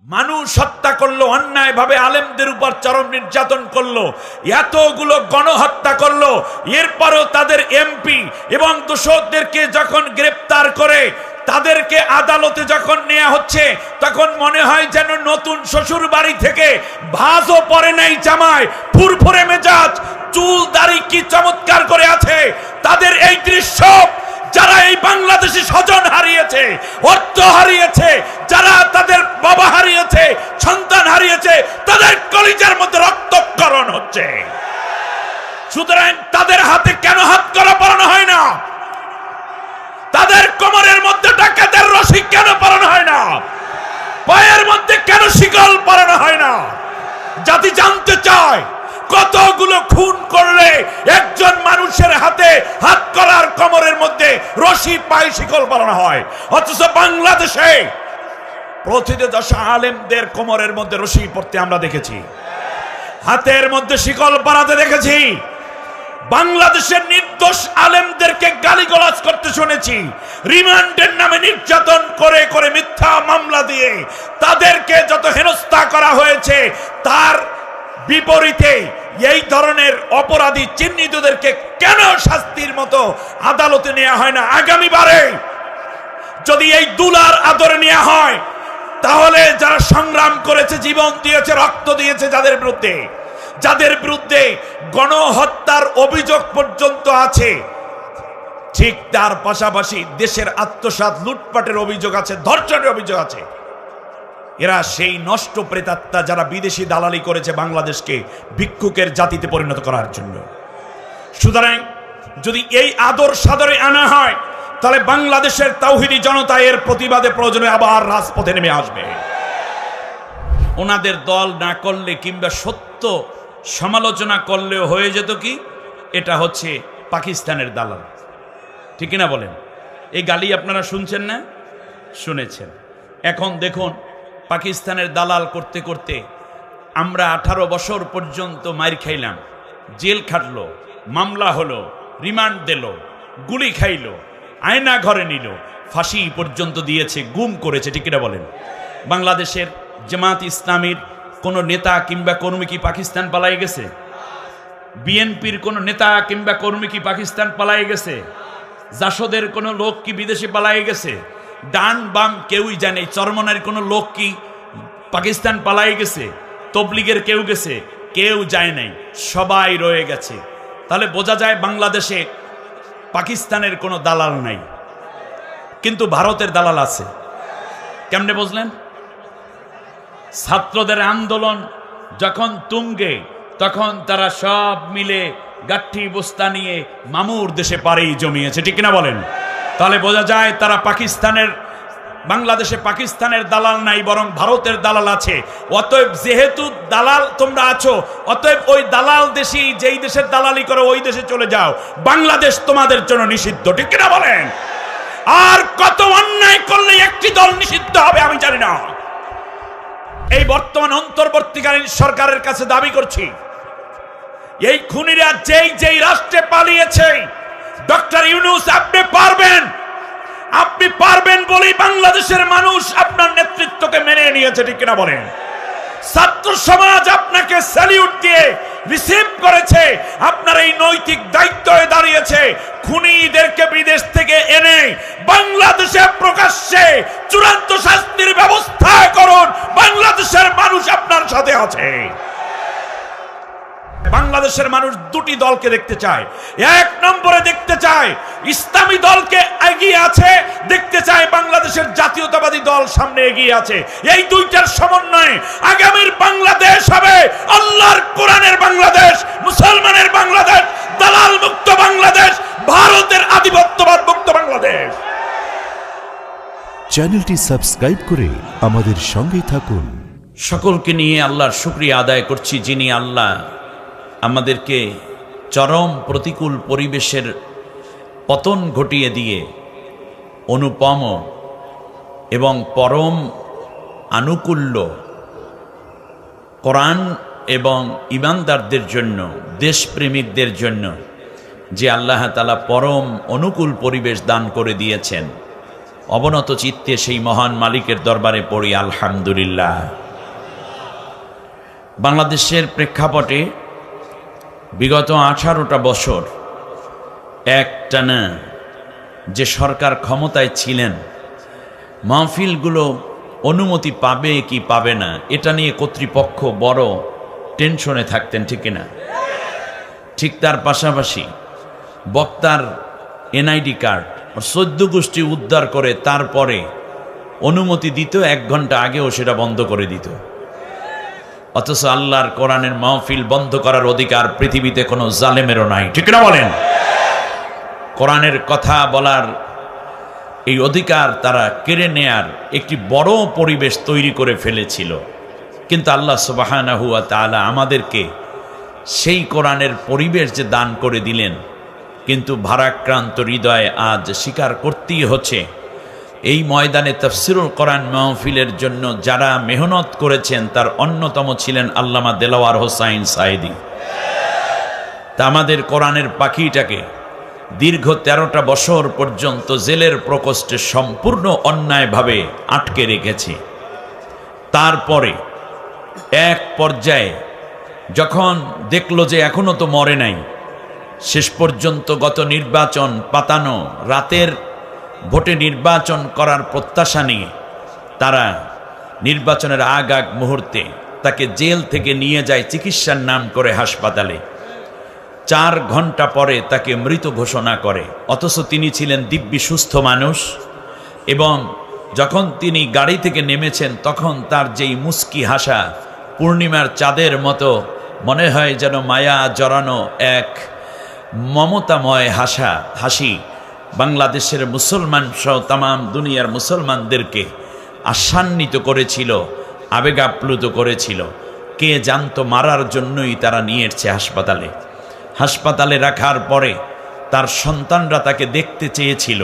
মানুষ হত্যা করলো, অন্যায়ভাবে আলেমদের উপর চরম নির্যাতন করলো, এতগুলো গণহত্যা করলো, এরপরও তাদের এমপি এবং দোষরদেরকে যখন গ্রেপ্তার করে তাদেরকে আদালতে যখন নেওয়া হচ্ছে, তখন মনে হয় যেন নতুন শ্বশুর বাড়ি থেকে ভাঁজও পরে নাই জামায়, ফুরফুরে মেজাজ, চুল দাড়ি কি চমৎকার করে আছে। তাদের এই দৃশ্য, যারা এই বাংলাদেশি স্বজন হারিয়েছে, অর্থ হারিয়েছে, যারা তাদের বাবা হারিয়েছে, সন্তান হারিয়েছে, তাদের কলিজার মধ্যে রক্তক্ষরণ হচ্ছে। সুতরাং তাদের হাতে কেন হাত করা পরানো হয় না? তাদের কোমরের মধ্যে ডাকাতের রশি কেন পরানো হয় না? পায়ের মধ্যে কেন শিকল পরানো হয় না? জাতি জানতে চায় কতগুলো খুন করলে একজন মানুষের হাতে হাত করার কোমরের মধ্যে রশি, পায়ে শিকল পরানো হয়, অথচ বাংলাদেশে প্রতিটি দশা আলেমদের কোমরের মধ্যে রশি পড়তে আমরা দেখেছি, হাতের মধ্যে শিকল পরাতে দেখেছি। বাংলাদেশের নির্দোষ আলেমদেরকে গালিগালাজ করতে শুনেছি, রিমান্ডের নামে নির্যাতন করে করে মিথ্যা মামলা দিয়ে তাদেরকে যত হেনস্থা করা হয়েছে, তার বিপরীতে এই ধরনের অপরাধী চিহ্নিতদেরকে কেন শাস্তির মতো আদালতে নেওয়া হয় না? আগামীবারে যদি এই দুলার আদরে নেওয়া হয়, তাহলে যারা সংগ্রাম করেছে, জীবন দিয়েছে, রক্ত দিয়েছে, যাদের বিরুদ্ধে গণহত্যার অভিযোগ পর্যন্ত আছে, ঠিক তার পাশাপাশি দেশের আত্মসাৎ, লুটপাটের অভিযোগ আছে, ধর্ষণের অভিযোগ আছে, এরা সেই নষ্ট প্রেতাত্মা যারা বিদেশি দালালি করেছে বাংলাদেশকে ভিক্ষুকের জাতিতে পরিণত করার জন্য। সুতরাং যদি এই আদর সাদরে আনা হয়, তাহলে বাংলাদেশের তাওহীদি জনতা এর প্রতিবাদে প্রয়োজনে আবার রাজপথে নেমে আসবে। ওনাদের দল না করলে কিংবা সত্য সমালোচনা করলেও হয়ে যেত কি, এটা হচ্ছে পাকিস্তানের দালাল, ঠিক না বলেন? এই গালি আপনারা শুনছেন না? শুনেছেন। এখন দেখুন, পাকিস্তানের দালাল করতে করতে আমরা 18 বছর পর্যন্ত মার খাইলাম, জেল খাটলো, মামলা হলো, রিমান্ড দিল, গুলি খাইলো, আয়না ঘরে নিল, ফাঁসি পর্যন্ত দিয়েছে, গুম করেছে, ঠিক না বলেন? বাংলাদেশের জামাত ইসলামীর কোনো নেতা কিংবা কর্মী কি পাকিস্তান পালাই গেছে? বিএনপির কোনো নেতা কিংবা কর্মী কি পাকিস্তান পালাই গেছে? জাসদের কোনো লোক কি বিদেশে পালাই গেছে? ডান বাম কেউই জানে। চরমনার কোনো লোক কি পাকিস্তান পালাই গেছে? তবলিগের কেউ গেছে? কেউ যায় নাই, সবাই রয়ে গেছে। তাহলে বোঝা যায় বাংলাদেশে পাকিস্তানের কোনো দালাল নাই, কিন্তু ভারতের দালাল আছে। কেমনে বুঝলেন? ছাত্রদের আন্দোলন যখন তুঙ্গে, তখন তারা সব মিলে গাঠি বস্তা নিয়ে মামুর দেশে পাড়ি জমিয়েছে, ঠিক না বলেন? তাহলে বোঝা যায় তারা বাংলাদেশে পাকিস্তানের দালাল নাই, বরং ভারতের দালাল আছে। অতএব যেহেতু দালাল তোমরা আছো, অতএব ওই দালাল দেশি যেই দেশের দালালি করে ওই দেশে চলে যাও, বাংলাদেশ তোমাদের জন্য নিষিদ্ধ, ঠিক না বলেন? আর কত অন্যায় করলে একটি দল নিষিদ্ধ হবে আমি জানি না। এই বর্তমান অন্তর্বর্তীকালীন সরকারের কাছে দাবি করছি, এই খুনিরা যেই রাষ্ট্রে পালিয়েছে, ডক্টর ইউনূস আপনি পারবেন বলেই বাংলাদেশের মানুষ আপনার নেতৃত্বকে মেনে নিয়েছে, ঠিক কিনা বলেন? ছাত্র সমাজ আপনাকে স্যালিউট দিয়ে রিসিভ করেছে, আপনার এই নৈতিক দায়িত্ব হয়ে দাঁড়িয়েছে খুনিদেরকে বিদেশ থেকে এনে বাংলাদেশে প্রকাশ্যে চূড়ান্ত শাস্তির ব্যবস্থা করুন। বাংলাদেশের মানুষ আপনার সাথে আছে। বাংলাদেশের মানুষ দুটি দলকে দেখতে চায়। এক নম্বরে দেখতে চায় ইসলামী দলকে এগিয়ে আছে, দেখতে চায় বাংলাদেশের জাতীয়তাবাদী দল সামনে এগিয়ে আছে। এই দুইটার সমন্বয়ে আগামীর বাংলাদেশ হবে আল্লাহর কোরআনের বাংলাদেশ, মুসলমানের বাংলাদেশ, দালাল মুক্ত বাংলাদেশ, ভারতের আধিপত্যবাদ মুক্ত বাংলাদেশ। চ্যানেলটি সাবস্ক্রাইব করে আমাদের সঙ্গেই থাকুন। সকলকে নিয়ে আল্লাহর শুকরিয়া আদায় করছি, যিনি আল্লাহ আমাদেরকে চরম প্রতিকূল পরিবেশের পতন ঘটিয়ে দিয়ে অনুপম এবং পরম আনুকূল্য কোরআন এবং ঈমানদারদের জন্য, দেশপ্রেমিকদের জন্য যে আল্লাহ তাআলা পরম অনুকূল পরিবেশ দান করে দিয়েছেন, অবনত চিত্তে সেই মহান মালিকের দরবারে পড়ি আলহামদুলিল্লাহ। বাংলাদেশের প্রেক্ষাপটে বিগত 18টা বছর একটানা যে সরকার ক্ষমতায় ছিলেন, মাহফিলগুলো অনুমতি পাবে কি পাবে না এটা নিয়ে কর্তৃপক্ষ বড় টেনশনে থাকতেন, ঠিক না? ঠিক তার পাশাপাশি বক্তার এনআইডি কার্ড 14 গোষ্ঠী উদ্ধার করে তারপরে অনুমতি দিত, 1 ঘন্টা আগেও সেটা বন্ধ করে দিত। অথচ আল্লাহর কোরআনের মাহফিল বন্ধ করার অধিকার পৃথিবীতে কোনো জালেমেরও নাই, ঠিক না বলেন? কোরআনের কথা বলার এই অধিকার তারা কেড়ে নেয়ার একটি বড় পরিবেশ তৈরি করে ফেলেছিল। কিন্তু আল্লাহ সুবহানাহু ওয়া তাআলা আমাদেরকে সেই কোরআনের পরিবেশ যে দান করে দিলেন, কিন্তু ভারাক্রান্ত হৃদয়ে আজ স্বীকার করতেই হচ্ছে এই ময়দানে তাফসিরুল কোরআন মাহফিলের জন্য যারা মেহনত করেছেন তার অন্যতম ছিলেন আল্লামা দেলাওয়ার হোসাইন সায়েদী। তা আমাদের কোরআনের পাখিটাকে দীর্ঘ 13টা বছর পর্যন্ত জেলের প্রকোষ্ঠে সম্পূর্ণ অন্যায়ভাবে আটকে রেখেছে। তারপরে এক পর্যায়ে যখন দেখলো যে এখনো তো মরে নাই, শেষ পর্যন্ত গত নির্বাচন পাতানো রাতের ভোটে নির্বাচন করার প্রত্যাশা নিয়ে তারা নির্বাচনের আগ মুহূর্তে তাকে জেল থেকে নিয়ে যায় চিকিৎসার নাম করে হাসপাতালে। 4 ঘন্টা পরে তাকে মৃত ঘোষণা করে, অথচ তিনি ছিলেন দিব্যি সুস্থ মানুষ। এবং যখন তিনি গাড়ি থেকে নেমেছেন তখন তার যেই মুস্কি হাসা পূর্ণিমার চাঁদের মতো, মনে হয় যেন মায়া জড়ানো এক মমতাময় হাসি বাংলাদেশের মুসলমান সহ তামাম দুনিয়ার মুসলমানদেরকে আশান্বিত করেছিল, আবেগাপ্লুত করেছিল। কে জানতো মারার জন্যই তারা নিয়ে এসেছে হাসপাতালে রাখার পরে তার সন্তানরা তাকে দেখতে চেয়েছিল,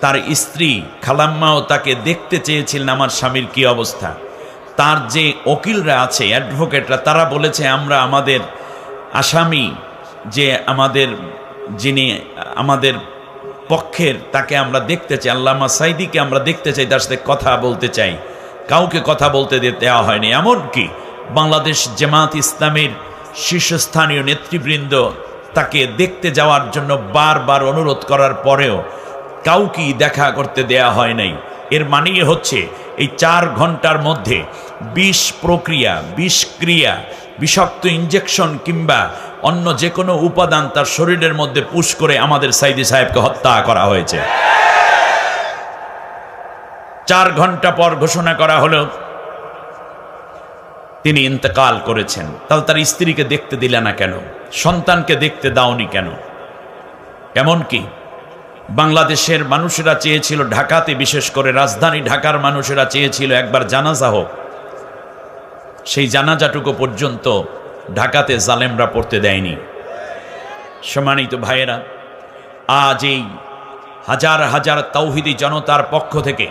তার স্ত্রী খালাম্মাও তাকে দেখতে চেয়েছিলেন আমার স্বামীর কি অবস্থা। তার যে উকিলরা আছে, অ্যাডভোকেটরা, তারা বলেছে আমরা আমাদের আসামি যে যিনি আমাদের পক্ষের তাকে আমরা দেখতে চাই, আল্লামা সাইদিকে আমরা দেখতে চাই, তার সাথে কথা বলতে চাই। কাউকে কথা বলতে দেওয়া হয়নি। এমনকি বাংলাদেশ জামাত ইসলামের শীর্ষস্থানীয় নেতৃবৃন্দ তাকে দেখতে যাওয়ার জন্য বারবার অনুরোধ করার পরেও কাউকেই দেখা করতে দেয়া হয় নাই। এর মানেই হচ্ছে এই 4 ঘন্টার মধ্যে বিষক্রিয়া, বিষাক্ত ইঞ্জেকশন কিংবা অন্য যে কোনো উপাদান তার শরীরের মধ্যে পুশ করে আমাদের সাইদি সাহেবকে হত্যা করা হয়েছে। 4 ঘন্টা পর ঘোষণা করা হলো তিনি ইন্তেকাল করেছেন। তাহলে তার স্ত্রীকে দেখতে দিলে না কেন? সন্তানকে দেখতে দাওনি কেন? এমনকি বাংলাদেশের মানুষেরা চেয়েছিল, ঢাকাতে বিশেষ করে রাজধানী ঢাকার মানুষেরা চেয়েছিল একবার জানাজা হোক। সেই জানাজাটুকু পর্যন্ত ঢাকাতে জালেমরা পড়তে দেয়নি। সম্মানিত ভাইয়েরা, আজ এই হাজার হাজার তাওহীদি জনতার পক্ষ থেকে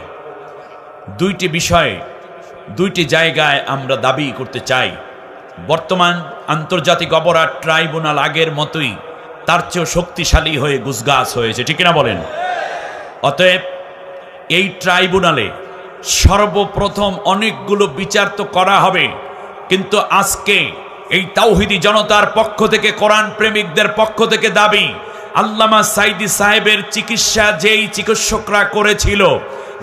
2টি বিষয়ে 2টি জায়গায় আমরা দাবি করতে চাই। বর্তমান আন্তর্জাতিক অপরাধ ট্রাইব্যুনাল আগের মতোই তার চেয়েও শক্তিশালী হয়ে গুজগাছ হয়েছে, ঠিক না বলেন? অতএব এই ট্রাইব্যুনালে সর্বপ্রথম অনেকগুলো বিচার তো করা হবে, কিন্তু আজকে এই তাওহীদি জনতার পক্ষ থেকে, কোরআন প্রেমিকদের পক্ষ থেকে দাবি, আল্লামা সাইদি সাহেবের চিকিৎসা যেই চিকিৎসকরা করেছিল,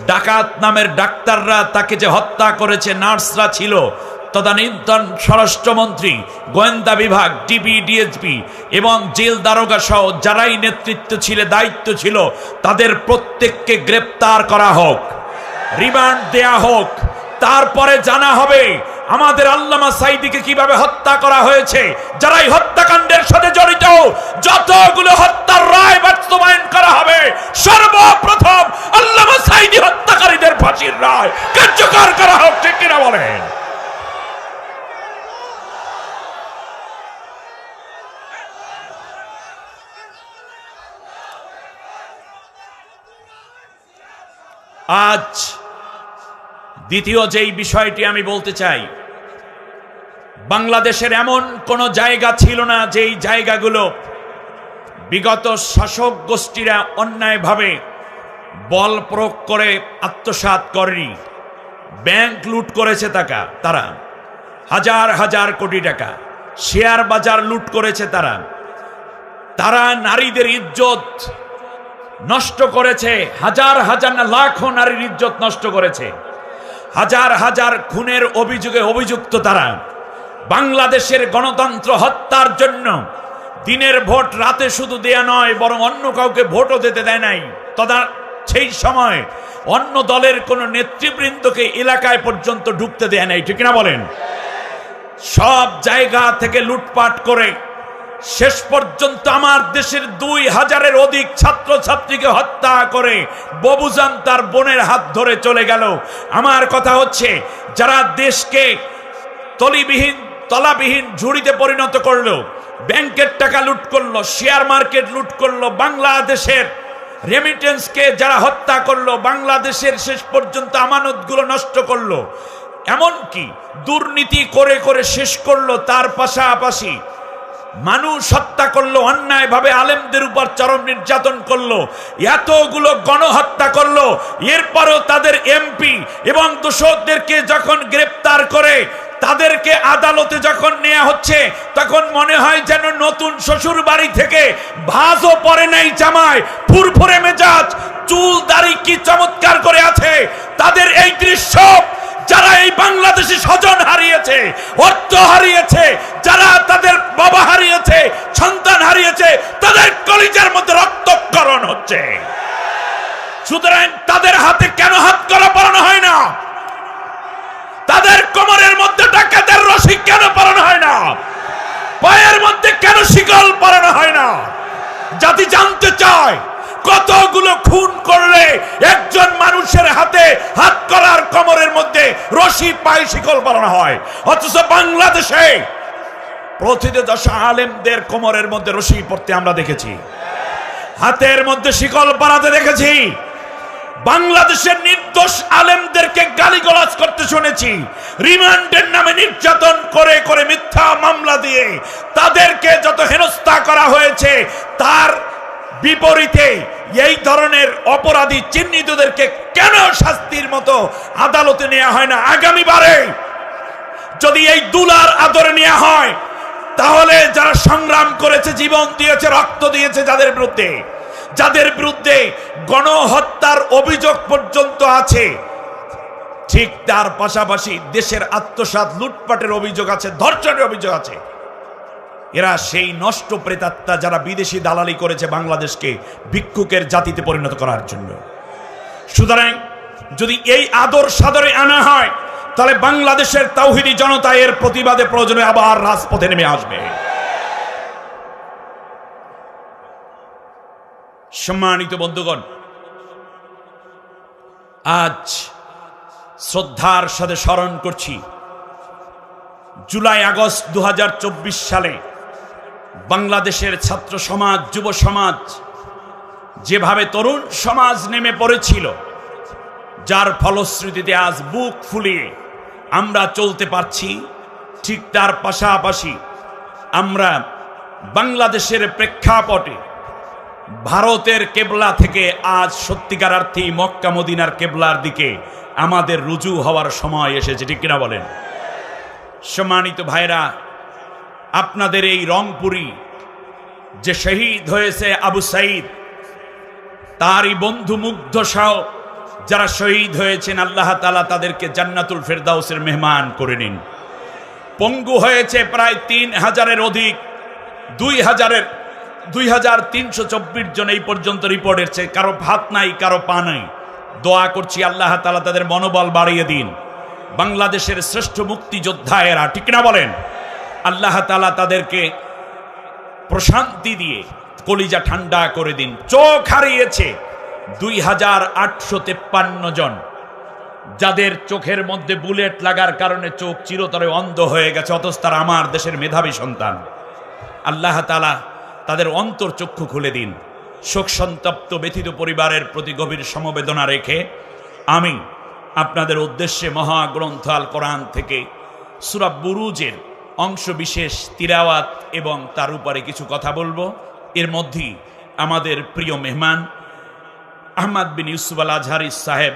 ডাকাত নামের ডাক্তাররা তাকে যে হত্যা করেছে, নার্সরা ছিল, তদানীন্তন স্বরাষ্ট্রমন্ত্রী, গোয়েন্দা বিভাগ, ডিবি, ডিএসপি এবং জেল দারোগা সহ যারাই নেতৃত্ব ছিল, দায়িত্ব ছিল, তাদের প্রত্যেককে গ্রেপ্তার করা হোক, রিমান্ড দেয়া হোক। তারপরে জানা হবে আমাদের আল্লামা সাইদিকে কিভাবে হত্যা করা হয়েছে। যারা এই হত্যাকাণ্ডের সাথে জড়িত, যতগুলো হত্যার রায় বাস্তবায়ন করা হবে, সর্বপ্রথম আল্লামা সাইদি হত্যাকারীদের ফাঁসির রায় কার্যকর করা হোক, ঠিক কিনা বলেন? আজ দ্বিতীয় যেই বিষয়টি আমি বলতে চাই, বাংলাদেশের এমন কোন জায়গা ছিল না যেই জায়গাগুলো বিগত শাসক গোষ্ঠীরা অন্যায়ভাবে বল প্রয়োগ করে আত্মসাৎ করেনি, ব্যাংক লুট করেছে তারা হাজার হাজার কোটি টাকা, শেয়ার বাজার লুট করেছে তারা নারীদের ইজ্জত নষ্ট করেছে, হাজার হাজার না লাখো নারীর ইজ্জত নষ্ট করেছে, হাজার হাজার খুনের অভিযোগে অভিযুক্ত তারা। বাংলাদেশের গণতন্ত্র হত্যার জন্য দিনের ভোট রাতে শুধু দেয়া নয়, বরং অন্য কাউকে ভোটও দিতে দেয় নাই। সেই সময় অন্য দলের কোনো নেতৃবৃন্দকে এলাকায় পর্যন্ত ঢুকতে দেয় নাই, ঠিক না বলেন? সব জায়গা থেকে লুটপাট করে শেষ পর্যন্ত আমার দেশের 2000-এর অধিক ছাত্রছাত্রীকে হত্যা করে ববুজান তার বোনের হাত ধরে চলে গেল। আমার কথা হচ্ছে, যারা দেশকে তলাবিহীন ঝুড়িতে পরিণত করলো, ব্যাংকের টাকা লুট করলো, শেয়ার মার্কেট লুট করলো, বাংলাদেশের রেমিটেন্সকে যারা হত্যা করলো, বাংলাদেশের শেষ পর্যন্ত আমানতগুলো নষ্ট করলো, এমনকি দুর্নীতি করে করে শেষ করলো, তার পাশাপাশি মানুষ হত্যা করলো, অন্যায়ভাবে আলেমদের উপর চরম নির্যাতন করলো, এতগুলো গণহত্যা করলো। এরপরও তাদের এমপি এবং দোষরদেরকে যখন গ্রেপ্তার করে তাদেরকে আদালতে যখন নেওয়া হচ্ছে, তখন মনে হয় যেন নতুন শ্বশুর বাড়ি থেকে ভাজও পরে নাই জামায়, ফুরফুরে মেজাজ, চুল দাড়ি কি চমৎকার করে আছে। তাদের এই দৃশ্য, যারা এই বাংলাদেশি স্বজন হারিয়েছে, অর্থ হারিয়েছে, যারা তাদের বাবা হারিয়েছে, সন্তান হারিয়েছে, তাদের কলিজার মধ্যে রক্তক্ষরণ হচ্ছে। সুতরাং তাদের হাতে কেন হাত করা পরানো হয় না? তাদের কোমরের মধ্যে ডাকাতের রশি কেন পরানো হয় না? পায়ের মধ্যে কেন শিকল পরানো হয় না? জাতি জানতে চায়, কতগুলো খুন করলে একজন মানুষের হাতে হাত করার কোমরের মধ্যে রশি, পায়ে শিকল পরানো হয়, অথচ বাংলাদেশে প্রতিটি দশা আলেমদের কোমরের মধ্যে রশি পড়তে আমরা দেখেছি, হাতের মধ্যে শিকল পরাতে দেখেছি। বাংলাদেশের নির্দোষ আলেমদেরকে গালিগালাজ করতে শুনেছি, রিমান্ডের নামে নির্যাতন করে করে মিথ্যা মামলা দিয়ে তাদেরকে যত হেনস্থা করা হয়েছে, তার বিপরীতে এই ধরনের অপরাধী চিহ্নিতদেরকে কেন শাস্তির মতো আদালতে নেওয়া হয় না? আগামীবারে যদি এই দুলার আদরে নেওয়া হয়, তাহলে যারা সংগ্রাম করেছে, জীবন দিয়েছে, রক্ত দিয়েছে, যাদের বিরুদ্ধে গণহত্যার অভিযোগ পর্যন্ত আছে, ঠিক তার পাশাপাশি দেশের আত্মসাৎ, লুটপাটের অভিযোগ আছে, ধর্ষণের অভিযোগ আছে, এরা সেই নষ্ট প্রেতাত্মা যারা বিদেশি দালালি করেছে বাংলাদেশকে ভিক্ষুকের জাতিতে পরিণত করার জন্য। সুতরাং যদি এই আদর সাদরে আনা হয়, তাহলে বাংলাদেশের তাওহীদি জনতা এর প্রতিবাদে প্রয়োজনে আবার রাজপথে নেমে আসবে। সম্মানিত বন্ধুগণ, আজ শ্রদ্ধার সাথে স্মরণ করছি জুলাই আগস্ট 2024 সালে বাংলাদেশের ছাত্র সমাজ, যুব সমাজ যেভাবে তরুণ সমাজ নেমে পড়েছিল, যার ফলশ্রুতিতে আজ বুক ফুলিয়ে আমরা চলতে পারছি, ঠিক তার পাশাপাশি আমরা বাংলাদেশের প্রেক্ষাপটে ভারতের কেবলা থেকে আজ সত্যিকার অর্থে মক্কা মদিনার কেবলার দিকে আমাদের রুজু হওয়ার সময় এসেছে, ঠিক কিনা বলেন? সম্মানিত ভাইরা, আপনাদের এই রংপুরি যে শহীদ হয়েছে আবু সাইদ, তারই বন্ধু মুগ্ধ সহ যারা শহীদ হয়েছেন, আল্লাহ তাআলা তাদেরকে জান্নাতুল ফেরদাউসের মেহমান করে নিন। পঙ্গু হয়েছে প্রায় 3000-এর অধিক, 2324 জন এই পর্যন্ত রিপোর্ট এসেছে। কারো হাত নাই, কারো পা নাই। দোয়া করছি আল্লাহ তাআলা তাদের মনোবল বাড়িয়ে দিন। বাংলাদেশের শ্রেষ্ঠ মুক্তিযোদ্ধা এরা, ঠিক না বলেন? আল্লাহ তাআলা তাদেরকে প্রশান্তি দিয়ে কলিজা ঠান্ডা করে দিন। চোখ হারিয়েছে 2853 জন, যাদের চোখের মধ্যে বুলেট লাগার কারণে চোখ চিরতরে অন্ধ হয়ে গেছে, অথচ তারা আমার দেশের মেধাবী সন্তান। আল্লাহ তাআলা তাদের অন্তর চক্ষু খুলে দিন। শোক সন্তপ্ত ব্যথিত পরিবারের প্রতি গভীর সমবেদনা রেখে আমি আপনাদের উদ্দেশ্যে মহাগ্রন্থ আল কোরআন থেকে সূরা বুরুজের অংশ বিশেষ তিলাওয়াত এবং তার উপরে কিছু কথা বলবো। এর মধ্যেই আমাদের প্রিয় মেহমান আহমদ বিন ইউসুফ আল আজহারি সাহেব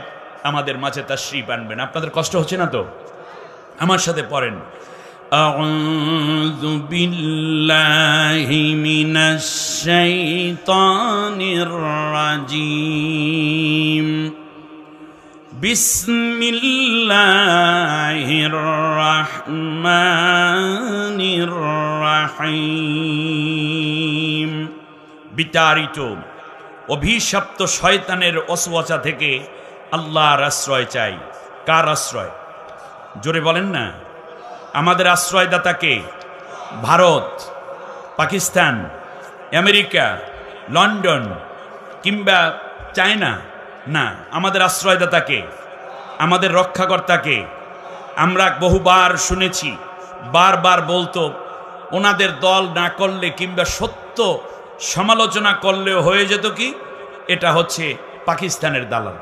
আমাদের মাঝে তাশরীফ আনবেন। আপনাদের কষ্ট হচ্ছে না তো? আমার সাথে পড়েন, আউযু বিল্লাহি মিনাশ শাইতানির রাজীম, বিসমিল্লাহির রহমানির রহিম। বিতাড়িত অভিশপ্ত শয়তানের ওয়াসওয়াসা থেকে আল্লাহর আশ্রয় চাই। কার আশ্রয়? জোরে বলেন না। আমাদের আশ্রয়দাতা কে? ভারত, পাকিস্তান, আমেরিকা, লন্ডন কিংবা চায়না না। আমাদের আশ্রয়দাতা কে? আমাদের রক্ষাকর্তা কে? আমরা বহুবার শুনেছি, বারবার বলতো ওনাদের দল না করলে কিংবা সত্য সমালোচনা করলেও হয়ে যেত কি, এটা হচ্ছে পাকিস্তানের দালাল।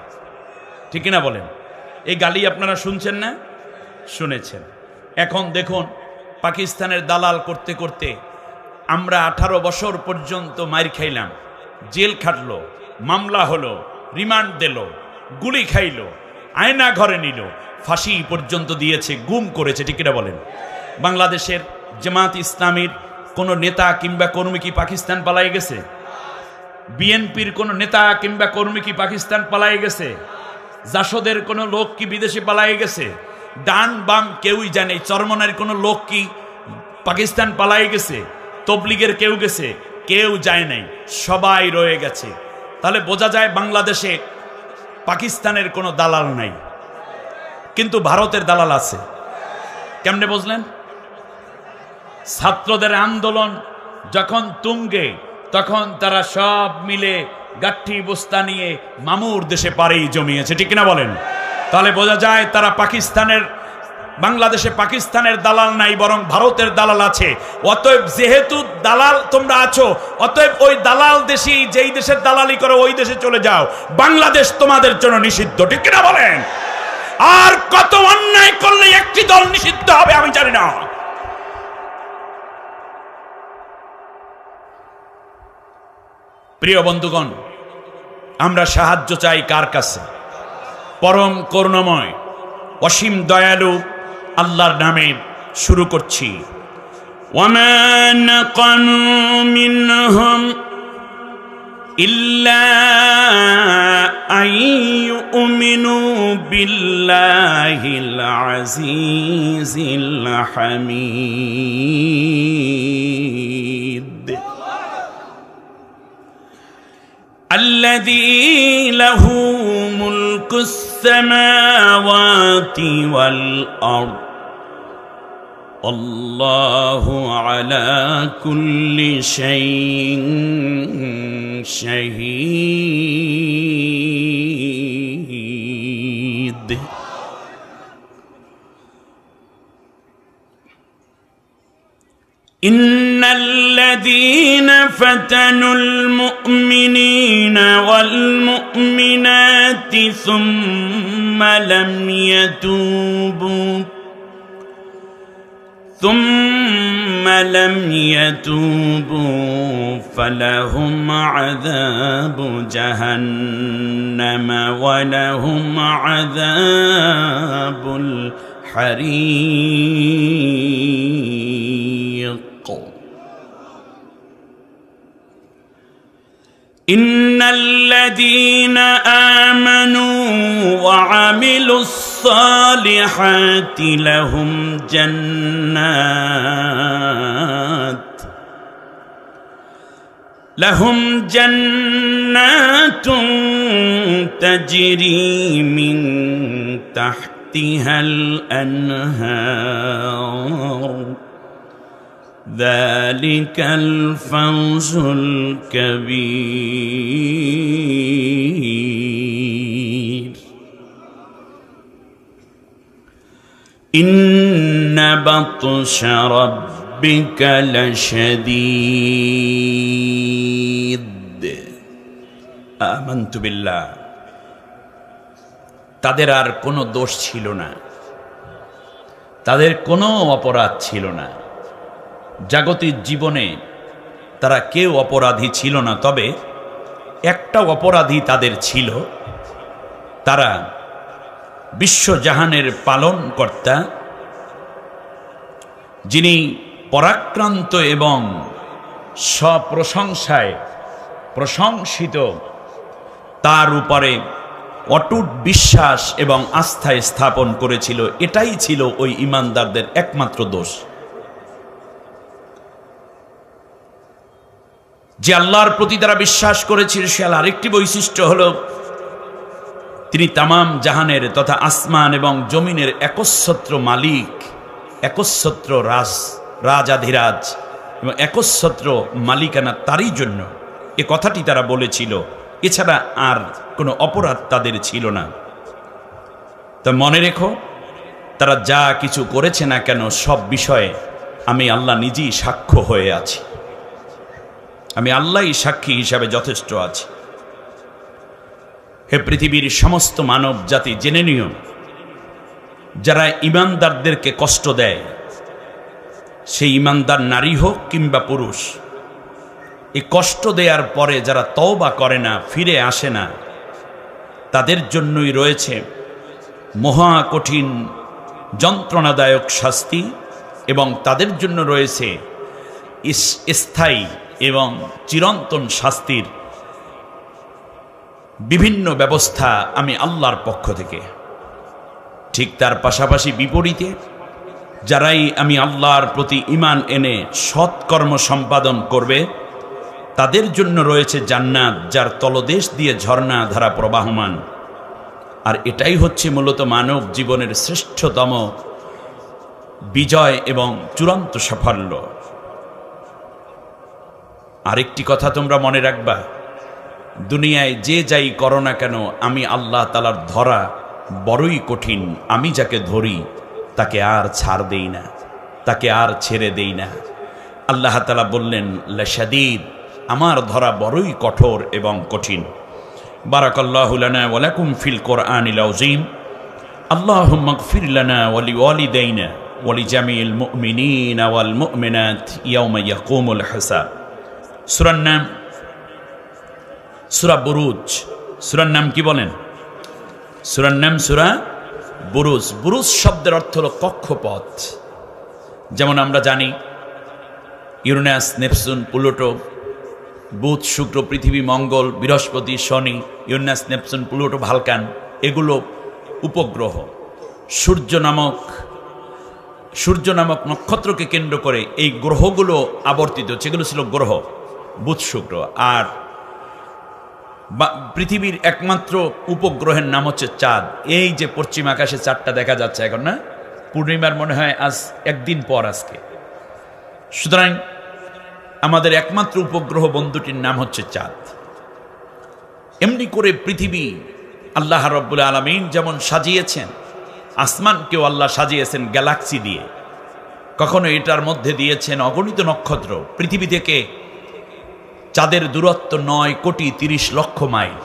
ঠিক না বলেন? এই গালি আপনারা শুনছেন না? শুনেছেন। এখন দেখুন, পাকিস্তানের দালাল করতে করতে আমরা 18 বছর পর্যন্ত মার খাইলাম, জেল খাটলো, মামলা হলো, রিমান্ড দিল, গুলি খাইলো, আয়না ঘরে নিল, ফাঁসি পর্যন্ত দিয়েছে, গুম করেছে। ঠিক না বলেন? বাংলাদেশের জামাত ইসলামীর কোন নেতা কিংবা কর্মী কি পাকিস্তান পালাই গেছে? বিএনপির কোন নেতা কিংবা কর্মী কি পাকিস্তান পালাই গেছে? জাসদের কোন লোক কি বিদেশে পালাই গেছে? ডান বাম কেউই জানে। চরমনার কোন লোক কি পাকিস্তান পালাই গেছে? তবলিগের কেউ গেছে? কেউ যায় নাই, সবাই রয়ে গেছে। তাহলে বোঝা যায় বাংলাদেশে পাকিস্তানের কোনো দালাল নাই, কিন্তু ভারতের দালাল আছে। কেমনে বুঝলেন? ছাত্রদের আন্দোলন যখন তুঙ্গে, তখন তারা সব মিলে গাঠি বস্তা নিয়ে মামুর দেশে পাড়ি জমিয়েছে। ঠিক না বলেন? তাহলে বোঝা যায় তারা পাকিস্তানের, বাংলাদেশে পাকিস্তানের দালাল নাই, বরং ভারতের দালাল আছে। অতএব যেহেতু দালাল তোমরা আছো, অতএব ওই দালাল দেশি যেই দেশের দালালি করো ওই দেশে চলে যাও। বাংলাদেশ তোমাদের জন্য নিষিদ্ধ। ঠিক না বলেন? আর কত অন্যায় করলে একটি দল নিষিদ্ধ হবে আমি জানি না। প্রিয় বন্ধুগণ, আমরা সাহায্য চাই কার কাছে? পরম করুণাময় অসীম দয়ালু আল্লাহর নামে শুরু করছি। ওয়ামা নাকানু মিনহুম ইল্লা আইয়ুমিনু বিল্লাহিল আজিজিল হামিদ الذي له ملك السماوات والأرض والله على كل شيء شهيد إن الذين فتنوا المؤمنين والمؤمنات ثم لم يتوبوا فلهم عذاب جهنم ولهم عذاب الحريق إن الذين آمنوا وعملوا الصالحات لهم جنات تجري من تحتها الأنهار ذلك الفوز الكبير إن بطش ربك لشديد آمنت بالله তাদের আর কোনো দোষ ছিল না, তাদের কোনো অপরাধ ছিল না, জাগতিক জীবনে তারা কেউ অপরাধী ছিল না। তবে একটা অপরাধী তাদের ছিল, তারা বিশ্বজাহানের পালনকর্তা, যিনি পরাক্রান্ত এবং স্বপ্রশংসায় প্রশংসিত, তার উপরে অটুট বিশ্বাস এবং আস্থায় স্থাপন করেছিল। এটাই ছিল ওই ঈমানদারদের একমাত্র দোষ, যে আল্লাহর প্রতি তারা বিশ্বাস করেছিল। সে আরেকটি বৈশিষ্ট্য হলো, তিনি তামাম জাহানের তথা আসমান এবং জমিনের একচ্ছত্র মালিক, একচ্ছত্র রাজাধিরাজ এবং একচ্ছত্র মালিকানা তারই জন্য। এ কথাটি তারা বলেছিল, এছাড়া আর কোনো অপরাধ তাদের ছিল না। তা মনে রেখো, তারা যা কিছু করেছে না কেন, সব বিষয়ে আমি আল্লাহ নিজেই সাক্ষ্য হয়ে আছি, আমি আল্লাহই সাক্ষী হিসাবে যথেষ্ট আছি। হে পৃথিবীর সমস্ত মানব জাতি, জেনে নিও, যারা ঈমানদারদেরকে কষ্ট দেয়, সেই ঈমানদার নারী হোক কিংবা পুরুষ, এই কষ্ট দেওয়ার পরে যারা তওবা করে না, ফিরে আসে না, তাদের জন্যই রয়েছে মহা কঠিন যন্ত্রণাদায়ক শাস্তি, এবং তাদের জন্য রয়েছে স্থায়ী এবং চিরন্তন শাস্তির বিভিন্ন ব্যবস্থা আমি আল্লাহর পক্ষ থেকে। ঠিক তার পাশাপাশি বিপরীতে যারাই আমি আল্লাহর প্রতি ঈমান এনে সৎকর্ম সম্পাদন করবে, তাদের জন্য রয়েছে জান্নাত, যার তলদেশ দিয়ে ঝর্ণা ধারা প্রবাহমান। আর এটাই হচ্ছে মূলত মানব জীবনের শ্রেষ্ঠতম বিজয় এবং চূড়ান্ত সাফল্য। আরেকটি কথা তোমরা মনে রাখবা, দুনিয়ায় যে যাই করো না কেন, আমি আল্লাহ তাআলার ধরা বড়ই কঠিন। আমি যাকে ধরি তাকে আর ছাড় দেই না, তাকে আর ছেড়ে দেই না। আল্লাহ তাআলা বললেন, লাশাদীদ, আমার ধরা বড়ই কঠোর এবং কঠিন। বারাকাল্লাহু লানা ওয়া লাকুম ফিল কোরআনিল আযীম। আল্লাহুম্মা ইগফির লানা ওয়া লিওয়ালিদাইনা ওয়া লিজামিল মুমিনিনা ওয়াল মুমিনাত ইয়াওমা ইয়াকুমুল হিসাব। সূরার নাম সূরা বুরুজ। সূরার নাম কি বলেন? সূরার নাম সূরা বুরুজ। বুরুজ শব্দের অর্থ হলো কক্ষপথ। যেমন আমরা জানি ইউরেনাস, নেপচুন, প্লুটো, বুধ, শুক্র, পৃথিবী, মঙ্গল, বৃহস্পতি, শনি, ইউরেনাস, নেপচুন, প্লুটো, ভালকান, এগুলো উপগ্রহ। সূর্য নামক নক্ষত্রকে কেন্দ্র করে এই গ্রহগুলো আবর্তিত, যেগুলো ছিল গ্রহ, বুধ, শুক্র। আর পৃথিবীর একমাত্র উপগ্রহের নাম হচ্ছে চাঁদ। এই যে পশ্চিম আকাশে চাঁদটা দেখা যাচ্ছে এখন, না? পূর্ণিমার মনে হয় আজ একদিন পর আজকে। সুতরাং আমাদের একমাত্র উপগ্রহ বন্ধুটির নাম হচ্ছে চাঁদ। এমনি করে পৃথিবী আল্লাহ রাব্বুল আলামিন যেমন সাজিয়েছেন, আসমানকেও আল্লাহ সাজিয়েছেন গ্যালাক্সি দিয়ে। কখনো এটার মধ্যে দিয়েছেন অগণিত নক্ষত্র। পৃথিবী থেকে চাঁদের দূরত্ব 9,30,00,000 মাইল।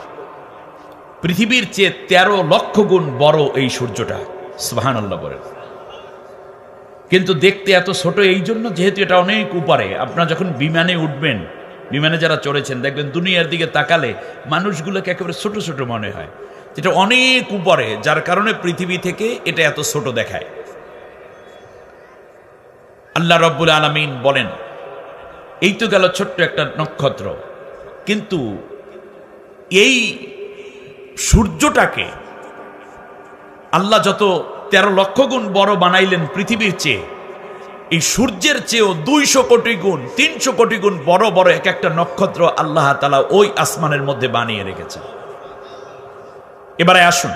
পৃথিবীর চেয়ে 13 লক্ষ গুণ বড় এই সূর্যটা। সুবহানাল্লাহ বলেন। কিন্তু দেখতে এত ছোট এই জন্য, যেহেতু এটা অনেক উপরে। আপনারা যখন বিমানে উঠবেন, বিমানে যারা চড়েছেন, দেখবেন দুনিয়ার দিকে তাকালে মানুষগুলোকে একেবারে ছোট ছোট মনে হয়। এটা অনেক উপরে, যার কারণে পৃথিবী থেকে এটা এত ছোট দেখায়। আল্লাহ রাব্বুল আলামিন বলেন, এই তো গেল ছোট্ট একটা নক্ষত্র, কিন্তু এই সূর্যটাকে আল্লাহ যত 13 লক্ষ গুণ বড় বানাইলেন পৃথিবীর চেয়ে, এই সূর্যের চেয়েও 200 কোটি গুণ, 300 কোটি গুণ বড় বড় এক একটা নক্ষত্র আল্লাহ তাআলা ওই আসমানের মধ্যে বানিয়ে রেখেছেন। এবারে আসুন,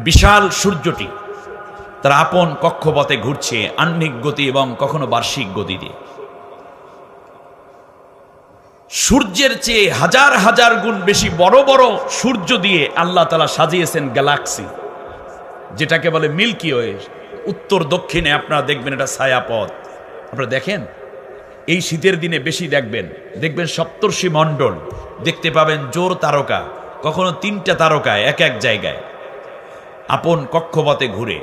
বিশাল সূর্যটি তার আপন কক্ষপথে ঘুরছে আহ্নিক গতি এবং কখনো বার্ষিক গতি দিয়ে। সূর্যের চেয়ে হাজার হাজার গুণ বেশি বড় বড় সূর্য দিয়ে আল্লাহ তাআলা সাজিয়েছেন গ্যালাক্সি, যেটাকে বলে মিল্কি ওয়ে। উত্তর দক্ষিণে আপনারা দেখবেন এটা ছায়াপথ। আপনারা দেখেন, এই শীতের দিনে বেশি দেখবেন সপ্তর্ষি মণ্ডল দেখতে পাবেন, জোর তারকা, কখনো 3টা তারকা এক এক জায়গায় আপন কক্ষপথে ঘুরে।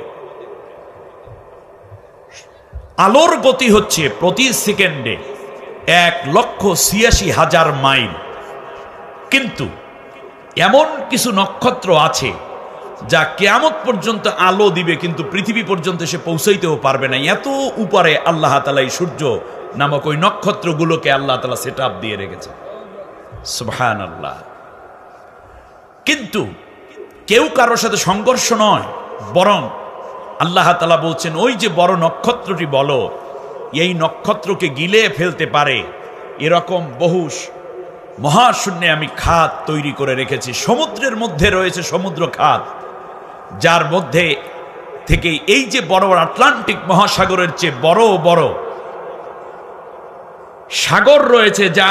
আলোর গতি হচ্ছে প্রতি সেকেন্ডে 1,86,000 মাইল। কিন্তু এমন কিছু নক্ষত্র আছে যা কিয়ামত পর্যন্ত আলো দিবে, কিন্তু পৃথিবী পর্যন্ত সে পৌঁছাইতেও পারবে না। এত উপরে আল্লাহ তাআলা এই সূর্য নামক ওই নক্ষত্রগুলোকে আল্লাহ তাআলা সেট আপ দিয়ে রেখেছে। সুবহানাল্লাহ। কিন্তু কেউ কারোর সাথে সংঘর্ষ নয়, বরং আল্লাহ তাআলা বলছেন ওই যে বড় নক্ষত্রটি বলো, এই নক্ষত্রকে গিলে ফেলতে পারে এরকম বহু মহাশূন্যে আমি খাত তৈরি করে রেখেছি। সমুদ্রের মধ্যে রয়েছে সমুদ্র খাত, যার মধ্যে থেকে এই যে বড় আটলান্টিক মহাসাগরের চেয়ে বড় বড় সাগর রয়েছে, যা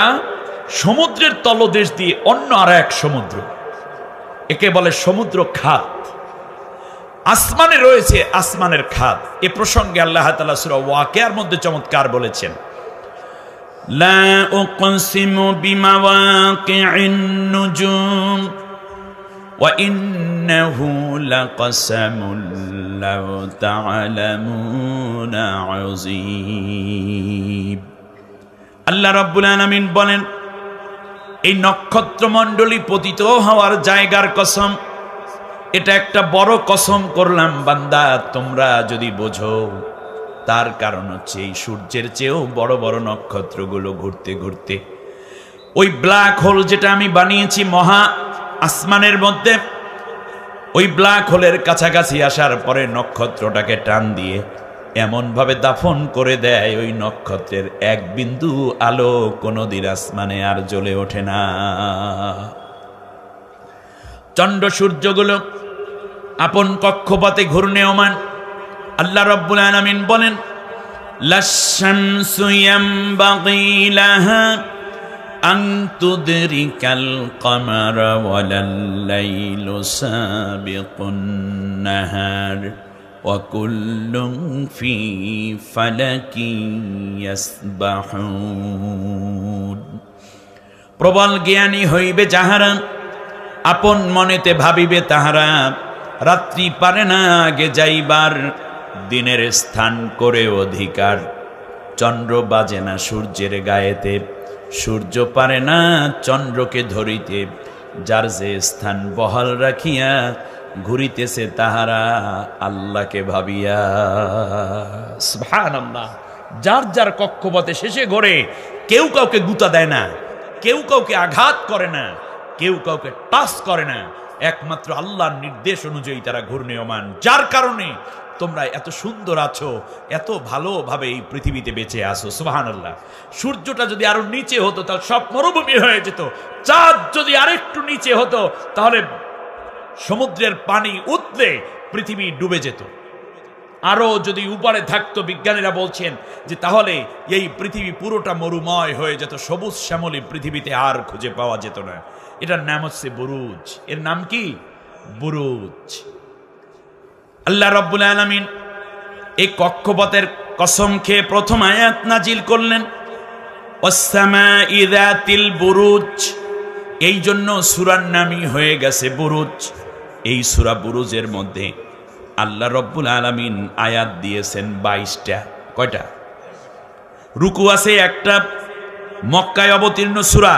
সমুদ্রের তলদেশ দিয়ে অন্য আর এক সমুদ্র, একে বলে সমুদ্র খাত। আসমানে রয়েছে আসমানের খাত। এ প্রসঙ্গে আল্লাহ তাআলা সূরা ওয়াকিয়ার মধ্যে চমৎকার বলেছেন, লা উকসিমু বিমাওয়াকিন নুজুম ওয়া ইন্নাহু লাকাসামুন লাউ তা'লামুনা আযীম। আল্লাহ রাব্বুল আলামিন বলেন, এই নক্ষত্রমণ্ডলী পতিত হওয়ার জায়গার কসম, এটা একটা বড় কসম করলাম বান্দা, তোমরা যদি বোঝো। তার কারণ হচ্ছে এই সূর্যের চেয়েও বড় বড় নক্ষত্রগুলো ঘুরতে ঘুরতে ওই ব্ল্যাক হোল যেটা আমি বানিয়েছি মহা আসমানের মধ্যে, ওই ব্ল্যাক হোলের কাছাকাছি আসার পরে নক্ষত্রটাকে টান দিয়ে এমন ভাবে দাফন করে দেয়, ওই নক্ষত্রের এক বিন্দু আলো কোনোদিন আসমানে আর জ্বলে ওঠে না। চন্দ্র সূর্যগুলো আপন কক্ষপথে ঘূর্ণায়মান। আল্লাহ রাব্বুল আলামিন বলেন, লাশ-শামসু ইয়ামবাগি লাহা আন তুদরিকাল কমারা ওয়ালাল-লাইলু সাবিকুন নাহার ওয়া কুল্লুন ফি ফালাকিন ইয়াসবাহুন। প্রবল জ্ঞানী হইবে যাহারা, আপন মনেতে ভাবিবে তাহারা, রাত্রি পারে না আগে যাইবার, দিনের স্থান করে অধিকার। চন্দ্র বাজে না সূর্যের গায়েতে, সূর্য পারে না চন্দ্রকে ধরিতে, যার যে স্থান বহাল রাখিয়া ঘুরিতেছে তাহারা আল্লাহকে ভাবিয়া। সুবহানাল্লাহ। যার যার কক্ষপথে শেষে ঘোরে, কেউ কাউকে গুতা দেয় না, কেউ কাউকে আঘাত করে না, কেউ কাউকে টাচ করে না, একমাত্র আল্লাহর নির্দেশ অনুযায়ী তারা ঘূর্ণায়মান। যার কারণে তোমরা এত সুন্দর আছো, এত ভালোভাবে এই পৃথিবীতে বেঁচে আছো। সুবহানাল্লাহ। সূর্যটা যদি আরো নিচে হতো তাহলে সব মরুভূমি হয়ে যেত। চাঁদ যদি আরেকটু নিচে হতো তাহলে সমুদ্রের পানি উতলে পৃথিবী ডুবে যেত। আরো যদি উপরে থাকতো, বিজ্ঞানীরা বলছেন যে তাহলে এই পৃথিবী পুরোটা মরুময় হয়ে যেত, সবুজ শ্যামলী পৃথিবীতে আর খুঁজে পাওয়া যেত না। এটার নাম হচ্ছে বুরুজ। এর নাম কি? বুরুজ। আল্লাহ রাব্বুল আলামিন এই কক্ষপথের কসম খেয়ে প্রথম আয়াত নাজিল করলেন, ওয়াস-সামাই যাতিল বুরুজ। এই জন্য সূরার নামই হয়ে গেছে বুরুজ। এই সূরা বুরুজের মধ্যে আল্লাহ রাব্বুল আলামিন আয়াত দিয়েছেন 22টা। কয়টা? রুকু আছে একটা, মক্কায় অবতীর্ণ সূরা।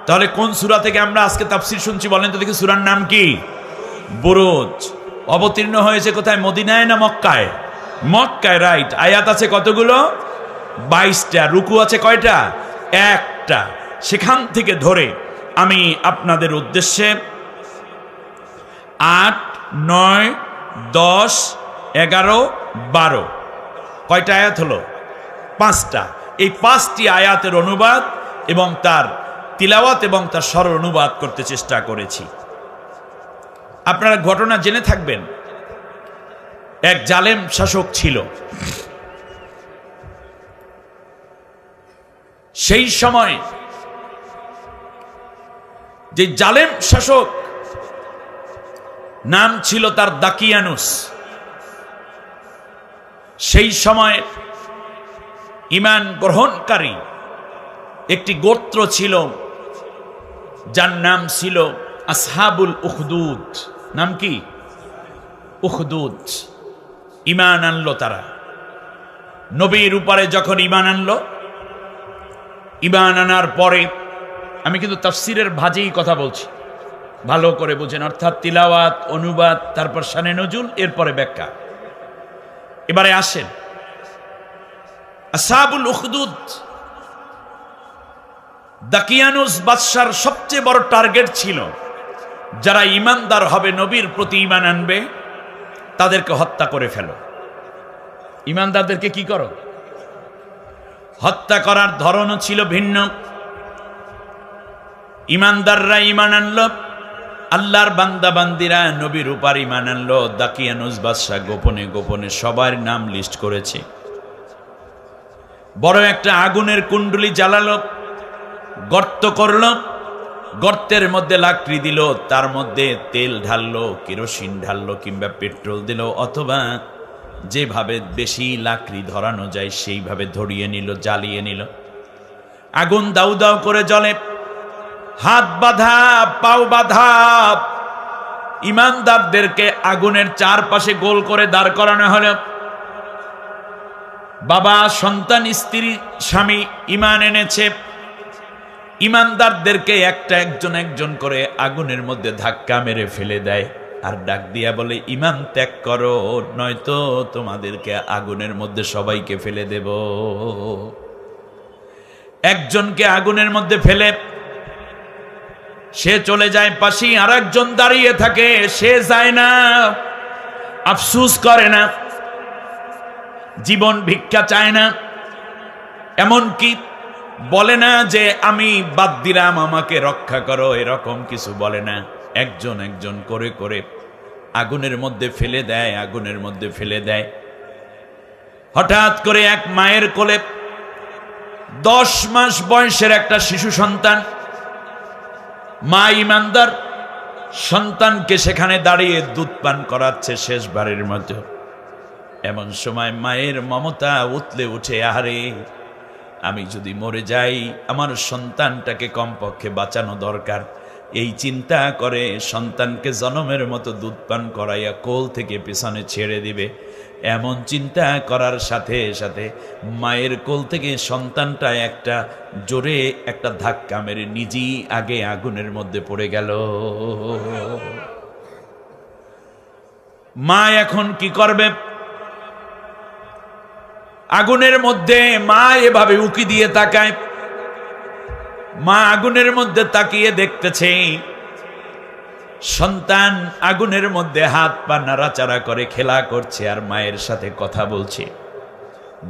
তাহলে কোন সূরা থেকে আমরা আজকে তাফসীর শুনছি বলেন তো দেখি? সূরার নাম কি? বুরুজ। অবতীর্ণ হয়েছে কোথায়? মদিনায় না মক্কায়? মক্কায়, রাইট। আয়াত আছে কতগুলো? 22টা। রুকু আছে কয়টা? একটা। সেখান থেকে ধরে আমি আপনাদের উদ্দেশ্যে 8, 9, 10, 11, 12 কয়টা আয়াত হলো? 5টা। এই 5টি আয়াতের অনুবাদ এবং তার তিলাওয়াত এবং তার সরল অনুবাদ করতে চেষ্টা করেছি। আপনারা ঘটনা জেনে থাকবেন, এক জালেম শাসক ছিল। সেই সময় যে জালেম শাসক নাম ছিল তার দাকিয়ানুস, সেই সময় ঈমান গ্রহণকারী একটি গোত্র ছিল যার নাম ছিল আসহাবুল উখদুদ। নাম কি? উখদুদ। ঈমান আনলো তারা। নবীর উপরে যখন ঈমান আনলো, ঈমান আনার পরে আমি কিন্তু তাফসিরের ভাজেই কথা বলছি, ভালো করে বুঝেন, অর্থাৎ তিলাওয়াত, অনুবাদ, তারপর শানে নজুল, এরপরে ব্যাখ্যা। এবারে আসেন, আসহাবুল উখদুদ, দাকিয়ানুস বাদশার সবচেয়ে বড় টার্গেট ছিল যারা ঈমানদার হবে, নবীর প্রতি ঈমান আনবে, তাদেরকে হত্যা করে ফেলো। ঈমানদারদেরকে কি করো? হত্যা করার ধরনও ছিল ভিন্ন। ঈমানদাররা ঈমান আনলো, আল্লাহর বান্দা বান্দিরা নবীর উপর ঈমান আনলো। দাকিয়ানুস বাদশা গোপনে গোপনে সবার নাম লিস্ট করেছে। বড় একটা আগুনের কুণ্ডলি জ্বালালো, গর্ত করলো, গর্তের মধ্যে লাকড়ি দিল, তার মধ্যে তেল ঢাললো, কেরোসিন ঢাললো কিংবা পেট্রোল দিল, অথবা যেভাবে বেশি লাকড়ি ধরানো যায় সেইভাবে ধরিয়ে নিল, জ্বালিয়ে নিল। আগুন দাউ দাউ করে জ্বলে, হাত বাঁধা, পাও বাঁধা ঈমানদারদেরকে আগুনের চারপাশে গোল করে দাঁড় করানো হলো। বাবা, সন্তান, স্ত্রী, স্বামী ঈমান এনেছে, ঈমানদারদেরকে একটা একজন একজন করে আগুনের মধ্যে ধাক্কা মেরে ফেলে দেয়, আর ডাক দিয়া বলে, ঈমান ত্যাগ করো, নয়তো তোমাদেরকে আগুনের মধ্যে সবাইকে ফেলে দেব। একজনকে আগুনের মধ্যে ফেলে সে চলে যায় পাশেই, আর একজন দাঁড়িয়ে থাকে, সে যায় না, আফসুস করে না, জীবন ভিক্ষা চায় না, এমনকি বলে না যে আমি বাদ দিলাম, আমাকে রক্ষা করো, এরকম কিছু বলে না। একজন একজন করে করে আগুনের মধ্যে ফেলে দেয়, আগুনের মধ্যে ফেলে দেয়। হঠাৎ করে এক মায়ের কোলে 10 মাস বয়সের একটা শিশু সন্তান, মা ঈমানদার, সন্তানকে সেখানে দাঁড়িয়ে দুধ পান করাচ্ছে শেষবারের মতো। এমন সময় মায়ের মমতা উতলে উঠে, আরে আমি যদি মরে যাই, আমার সন্তানটাকে কমপক্ষে বাঁচানো দরকার। এই চিন্তা করে সন্তানকে জনমের মতো দুধ পান করাইয়া কোল থেকে পিছনে ছেড়ে দিবে। এমন চিন্তা করার সাথে সাথে মায়ের কোল থেকে সন্তানটা একটা জোরে একটা ধাক্কা মেরে নিজেই আগে আগুনের মধ্যে পড়ে গেল। মা এখন কি করবে? আগুনের মধ্যে মা এভাবে উকি দিয়ে তাকায়। মা আগুনের মধ্যে তাকিয়ে দেখতেছে সন্তান আগুনের মধ্যে হাত পা নাড়াচাড়া করে খেলা করছে, আর মায়ের সাথে কথা বলছে।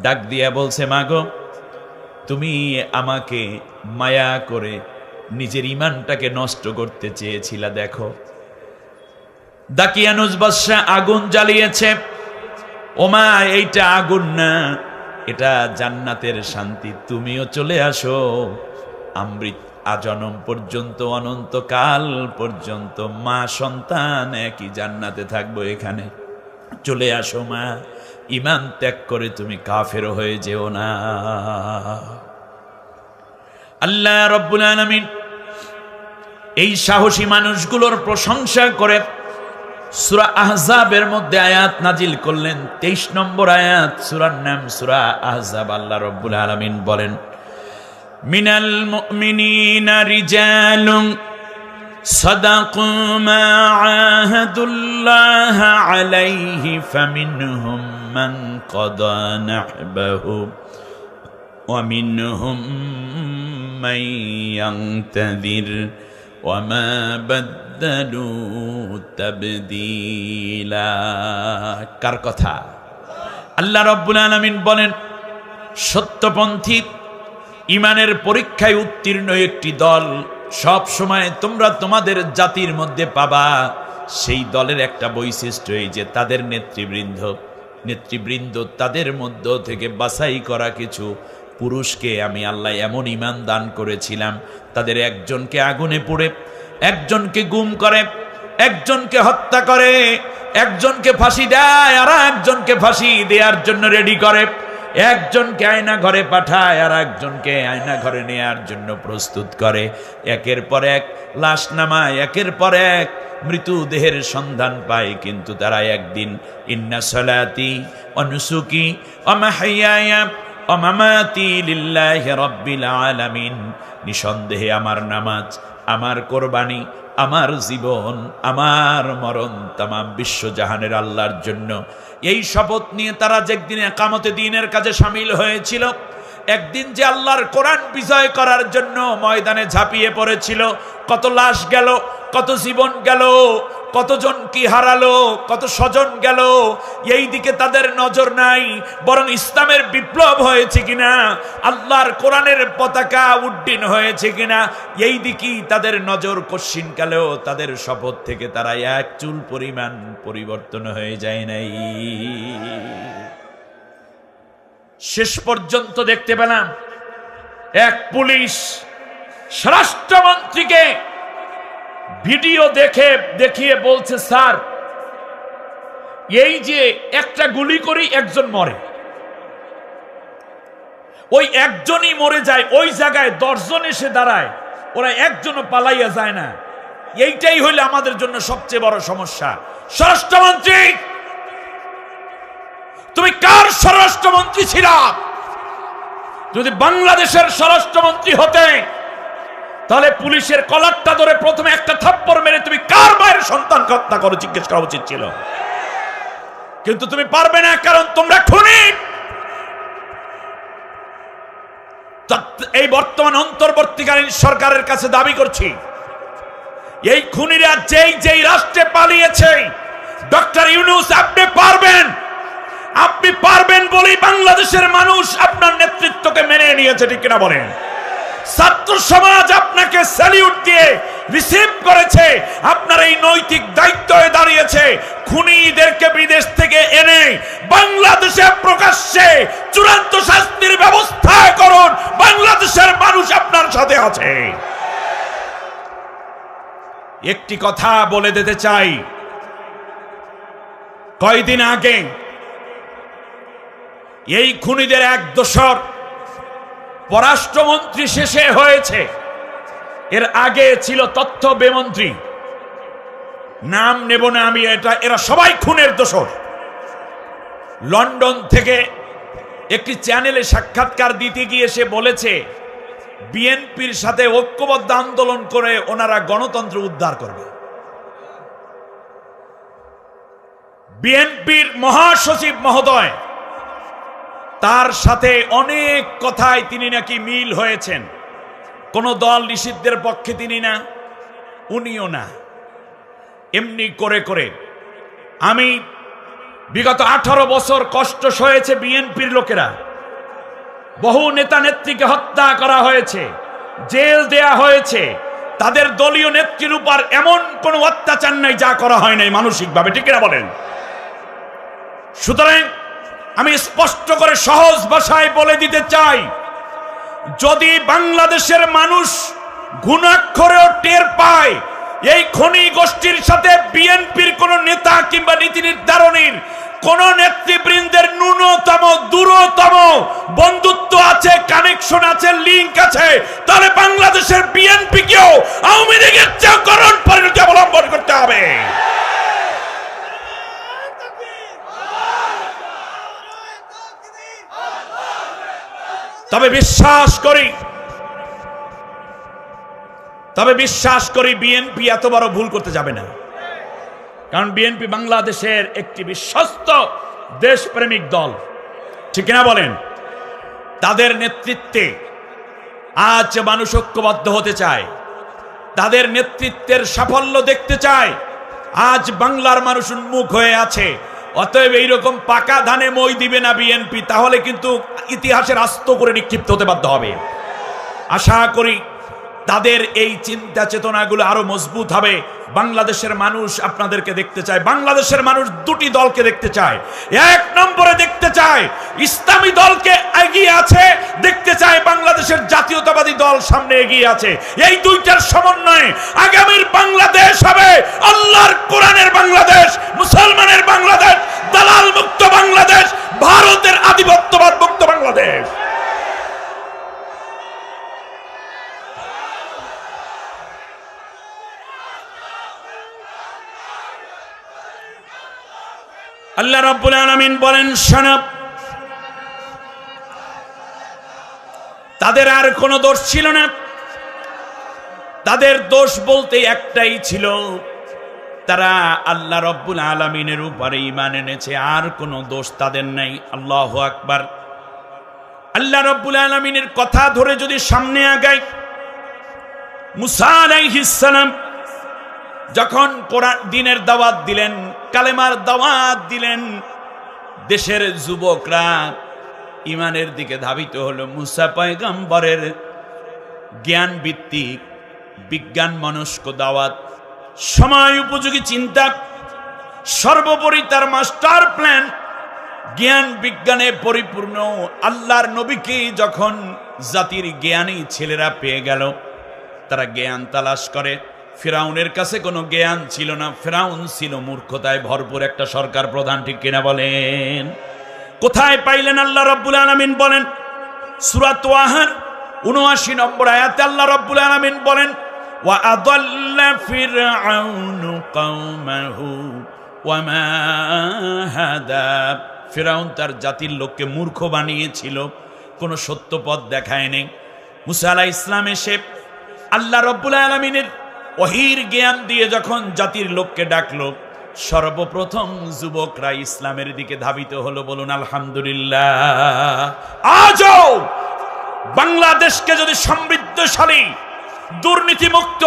ডাক দিয়া বলছে, মা গো, তুমি আমাকে মায়া করে নিজের ঈমানটাকে নষ্ট করতে চেয়েছিলা, দেখো দাকিয়ানুস বাদশা আগুন জ্বালিয়েছে। ওমা, এইটা আগুন না, এটা জান্নাতের শান্তি, তুমিও চলে আসো। অমৃত আজনম পর্যন্ত, অনন্তকাল পর্যন্ত মা সন্তান একই জান্নাতে থাকবো, এখানে চলে আসো মা, ঈমান ত্যাগ করে তুমি কাফের হয়ে যেও না। আল্লাহ রাব্বুল আলামিন এই সাহসী মানুষগুলোর প্রশংসা করে সূরা আহজাবের মধ্যে আয়াত নাজিল করলেন। 23 নম্বর আয়াত, সূরার নাম সূরা আহজাব। আল্লাহ রাব্বুল আলামিন বলেন, মিনাল মুমিনিনা রিজালুন সাদাকু মা আহাদুল্লাহ আলাইহি ফামিনহুম মান কাদা নাহবাহু ওয়া মিনহুম মান ইয়ানতাযির ওয়া মা বাদদালু তাবদীলা। কার কথা? আল্লাহ রাব্বুল আলামিন বলেন, সত্যপন্থী ঈমানের পরীক্ষায় উত্তীর্ণ একটি দল সব সময় তোমরা তোমাদের জাতির মধ্যে পাবা। সেই দলের একটা বৈশিষ্ট্য এই যে তাদের নেতৃবৃন্দ তাদের মধ্য থেকে বাছাই করা কিছু পুরুষকে আমি আল্লাহ এমন ঈমান দান করেছিলাম, তাদের একজনকে আগুনে পুড়ে, একজনকে গুম করে, একজনকে হত্যা করে, একজনকে ফাঁসি দেয়, আর একজনকে ফাঁসি দেওয়ার জন্য রেডি করে, একজনকে আয়না ঘরে পাঠায়, আর একজনকে আয়না ঘরে নেয়ার জন্য প্রস্তুত করে। একের পর এক লাশ নামায়, একের পর এক মৃতদেহের সন্ধান পায়, কিন্তু তারা একদিন ইন্না সলাতি ওয়া নুসুকি ওয়া মাহইয়ায়া ওয়া মামাতি লিল্লাহি রাব্বিল আলামিন। নিঃসন্দেহে আমার নামাজ, আমার কোরবানি, আমার জীবন, আমার মরণ তামাম বিশ্বজাহানের আল্লাহর জন্য। এই শপথ নিয়ে তারা যেদিন একামতে দ্বীনের কাজে শামিল হয়েছিল, একদিন যে আল্লাহর কোরআন বিজয় করার জন্য ময়দানে ঝাঁপিয়ে পড়েছিল, কত লাশ গেল, কত জীবন গেল, কতজন কি হারালো, কত স্বজন গেল, এই দিকে তাদের নজর নাই। বরং ইসলামের বিপ্লব হয়েছে কিনা, আল্লাহর কোরআনের পতাকা উড্ডীন হয়েছে কিনা, এই দিকেই তাদের নজর। কশ্চিন কালেও তাদের শপথ থেকে তারা এক চুল পরিমাণ পরিবর্তন হয়ে যায় নাই। শেষ পর্যন্ত দেখতে পেলাম এক পুলিশ স্বরাষ্ট্রমন্ত্রীকে ভিডিও দেখিয়ে বলছে, স্যার এই যে একটা গুলি করি একজন মরে, ওই একজনই মরে যায়, ওই জায়গায় 10 জন এসে দাঁড়ায়, ওরা একজনও পালাইয়া যায় না। এইটাই হইলে আমাদের জন্য সবচেয়ে বড় সমস্যা। স্বরাষ্ট্রমন্ত্রী, তুমি কার স্বরাষ্ট্রমন্ত্রী ছিলা? যদি বাংলাদেশের স্বরাষ্ট্রমন্ত্রী হতে, তাহলে পুলিশের কলারটা ধরে প্রথমে একটা থাপ্পড় মেরে তুমি কার মায়ের সন্তান হত্যা করো জিজ্ঞেস করা উচিত ছিল। কিন্তু তুমি পারবে না, কারণ তোমরা খুনি। এই বর্তমান অন্তর্বর্তীকালীন সরকারের কাছে দাবি করছি, এই খুনিরা যেই রাষ্ট্রে পালিয়েছে, ডক্টর ইউনূস আপনি পারবেন বলেই বাংলাদেশের মানুষ আপনার নেতৃত্বকে মেনে নিয়েছে, ঠিক কিনা বলেন? ছাত্র সমাজ আপনাকে স্যালিউট দিয়ে রিসিভ করেছে, আপনার এই নৈতিক দায়িত্ব হয়ে দাঁড়িয়েছে খুনিদেরকে বিদেশ থেকে এনে বাংলাদেশে প্রকাশ্যে চূড়ান্ত শাস্তির ব্যবস্থা করুন। বাংলাদেশের মানুষ আপনার সাথে আছে। একটি কথা বলে দিতে চাই, কয়দিন আগে এই খুনিদের এক দোসর পররাষ্ট্রমন্ত্রী শেষে হয়েছে, এর আগে ছিল তথ্য মন্ত্রী, নাম নেব না আমি, এরা সবাই খুনের দোসর। লন্ডন থেকে একটি চ্যানেলে সাক্ষাৎকার দিতে গিয়ে সে বলেছে বিএনপির সাথে ঐক্যবদ্ধ আন্দোলন করে ওনারা গণতন্ত্র উদ্ধার করবে। বিএনপির মহাসচিব মহোদয়, তার সাথে অনেক কথায় তিনি নাকি মিল হয়েছেন। কোন দল নিষিদ্ধের পক্ষে তিনি না, উনিও না। এমনি করে করে আমি বিগত 18 বছর কষ্ট সয়েছে বিএনপির লোকেরা, বহু নেতা নেত্রীকে হত্যা করা হয়েছে, জেল দেয়া হয়েছে, তাদের দলীয় নেত্রীর উপর এমন কোন অত্যাচার নাই যা করা হয় নাই মানসিকভাবে, ঠিক কিনা বলেন? সুতরাং আমি স্পষ্ট করে সহজ ভাষায় বলে দিতে চাই, যদি বাংলাদেশের মানুষ ঘুণাক্ষরেও টের পায় এই খনি গোষ্ঠীর সাথে বিএনপির কোন নেতা কিংবা নীতি নির্ধারণীর কোন নেতৃবৃন্দের ন্যূনতম দূরতম বন্ধুত্ব আছে, কানেকশন আছে, লিংক আছে, তাহলে বাংলাদেশের বিএনপিকেও আওয়ামী লীগের চেয়ে করুণ পরিণতি অবলম্বন করতে হবে। তবে বিশ্বাস করি বিএনপি এত বড় ভুল করতে যাবে না, কারণ বিএনপি বাংলাদেশের একটি বিশ্বস্ত দেশপ্রেমিক দল, ঠিক কিনা বলেন? তাদের নেতৃত্বে আজ মানুষ ঐক্যবদ্ধ হতে চায়, তাদের নেতৃত্বের সাফল্য দেখতে চায়। আজ বাংলার মানুষ উন্মুখ হয়ে আছে। অতএব এইরকম পাকা ধানে মই দিবে না বিএনপি, তাহলে কিন্তু ইতিহাসের আস্ত করে নিক্ষিপ্ত হতে বাধ্য হবে। আশা করি তাদের এই চিন্তা চেতনাগুলো আরো মজবুত হবে। বাংলাদেশের মানুষ আপনাদেরকে দেখতে চায়, বাংলাদেশের মানুষ দুটি দলকে দেখতে চায়। এক নম্বরে দেখতে চায় ইসলামী দলকে এগিয়ে আছে, দেখতে চায় বাংলাদেশের জাতীয়তাবাদী দল সামনে এগিয়ে আছে। এই দুইটার সমন্বয়ে আগামীর বাংলাদেশ হবে আল্লাহর কোরআনের বাংলাদেশ, মুসলমানের বাংলাদেশ, দালাল মুক্ত বাংলাদেশ, ভারতের আধিপত্যবাদ মুক্ত বাংলাদেশ। আল্লাহ রাব্বুল আলামিন বলেন, শোনো তাদের আর কোনো দোষ ছিল না। তাদের দোষ বলতে একটাই ছিল, তারা আল্লাহ রব্বুল আলামিনের উপরে ঈমান এনেছে, আর কোনো দোষ তাদের নাই। আল্লাহু আকবার। আল্লাহ রব্বুল আলামিনের কথা ধরে যদি সামনে আগাই, মুসা আলাইহিস সালাম যখন কোরআন দ্বীনের দাওয়াত দিলেন, কালেমার দাওয়াত দিলেন, দেশের যুবকরা ঈমানের দিকে ধাবিত হলো। মুসা পয়গম্বরের জ্ঞান ভিত্তিক বিজ্ঞান মনস্ক দাওয়াত, সময় উপযোগী চিন্তা, সর্বোপরি তার মাস্টার প্ল্যান, জ্ঞান বিজ্ঞানে পরিপূর্ণ আল্লাহর নবীকে যখন জাতির জ্ঞানী ছেলেরা পেয়ে গেল, তারা জ্ঞান তালাশ করে। ফিরাউনের কাছে কোনো জ্ঞান ছিল না, ফিরাউন ছিল মূর্খতায় ভরপুর একটা সরকার প্রধান, ঠিক কিনা বলেন? কোথায় পাইলেন? আল্লাহ রাব্বুল আলামিন বলেন সূরা তাওয়ার ৭৯ নম্বর আয়াতে আল্লাহ রাব্বুল আলামিন বলেন, ওয়া আদাল্লা ফিরআউনু কওমাহু ওয়া মা হাদা। ফিরাউন তার জাতির লোককে মূর্খ বানিয়েছিল, কোনো সত্য পথ দেখায় নেই। মুসা আলাইহিস সালাম এসে আল্লাহ রাব্বুল আলামিনের ওহীর জ্ঞান দিয়ে যখন জাতির লোককে ডাকলো, সর্বপ্রথম যুবকরা ইসলামের দিকে ধাবিত হলো। বলুন আলহামদুলিল্লাহ। আজও বাংলাদেশকে যদি সমৃদ্ধশালী, দুর্নীতি মুক্ত,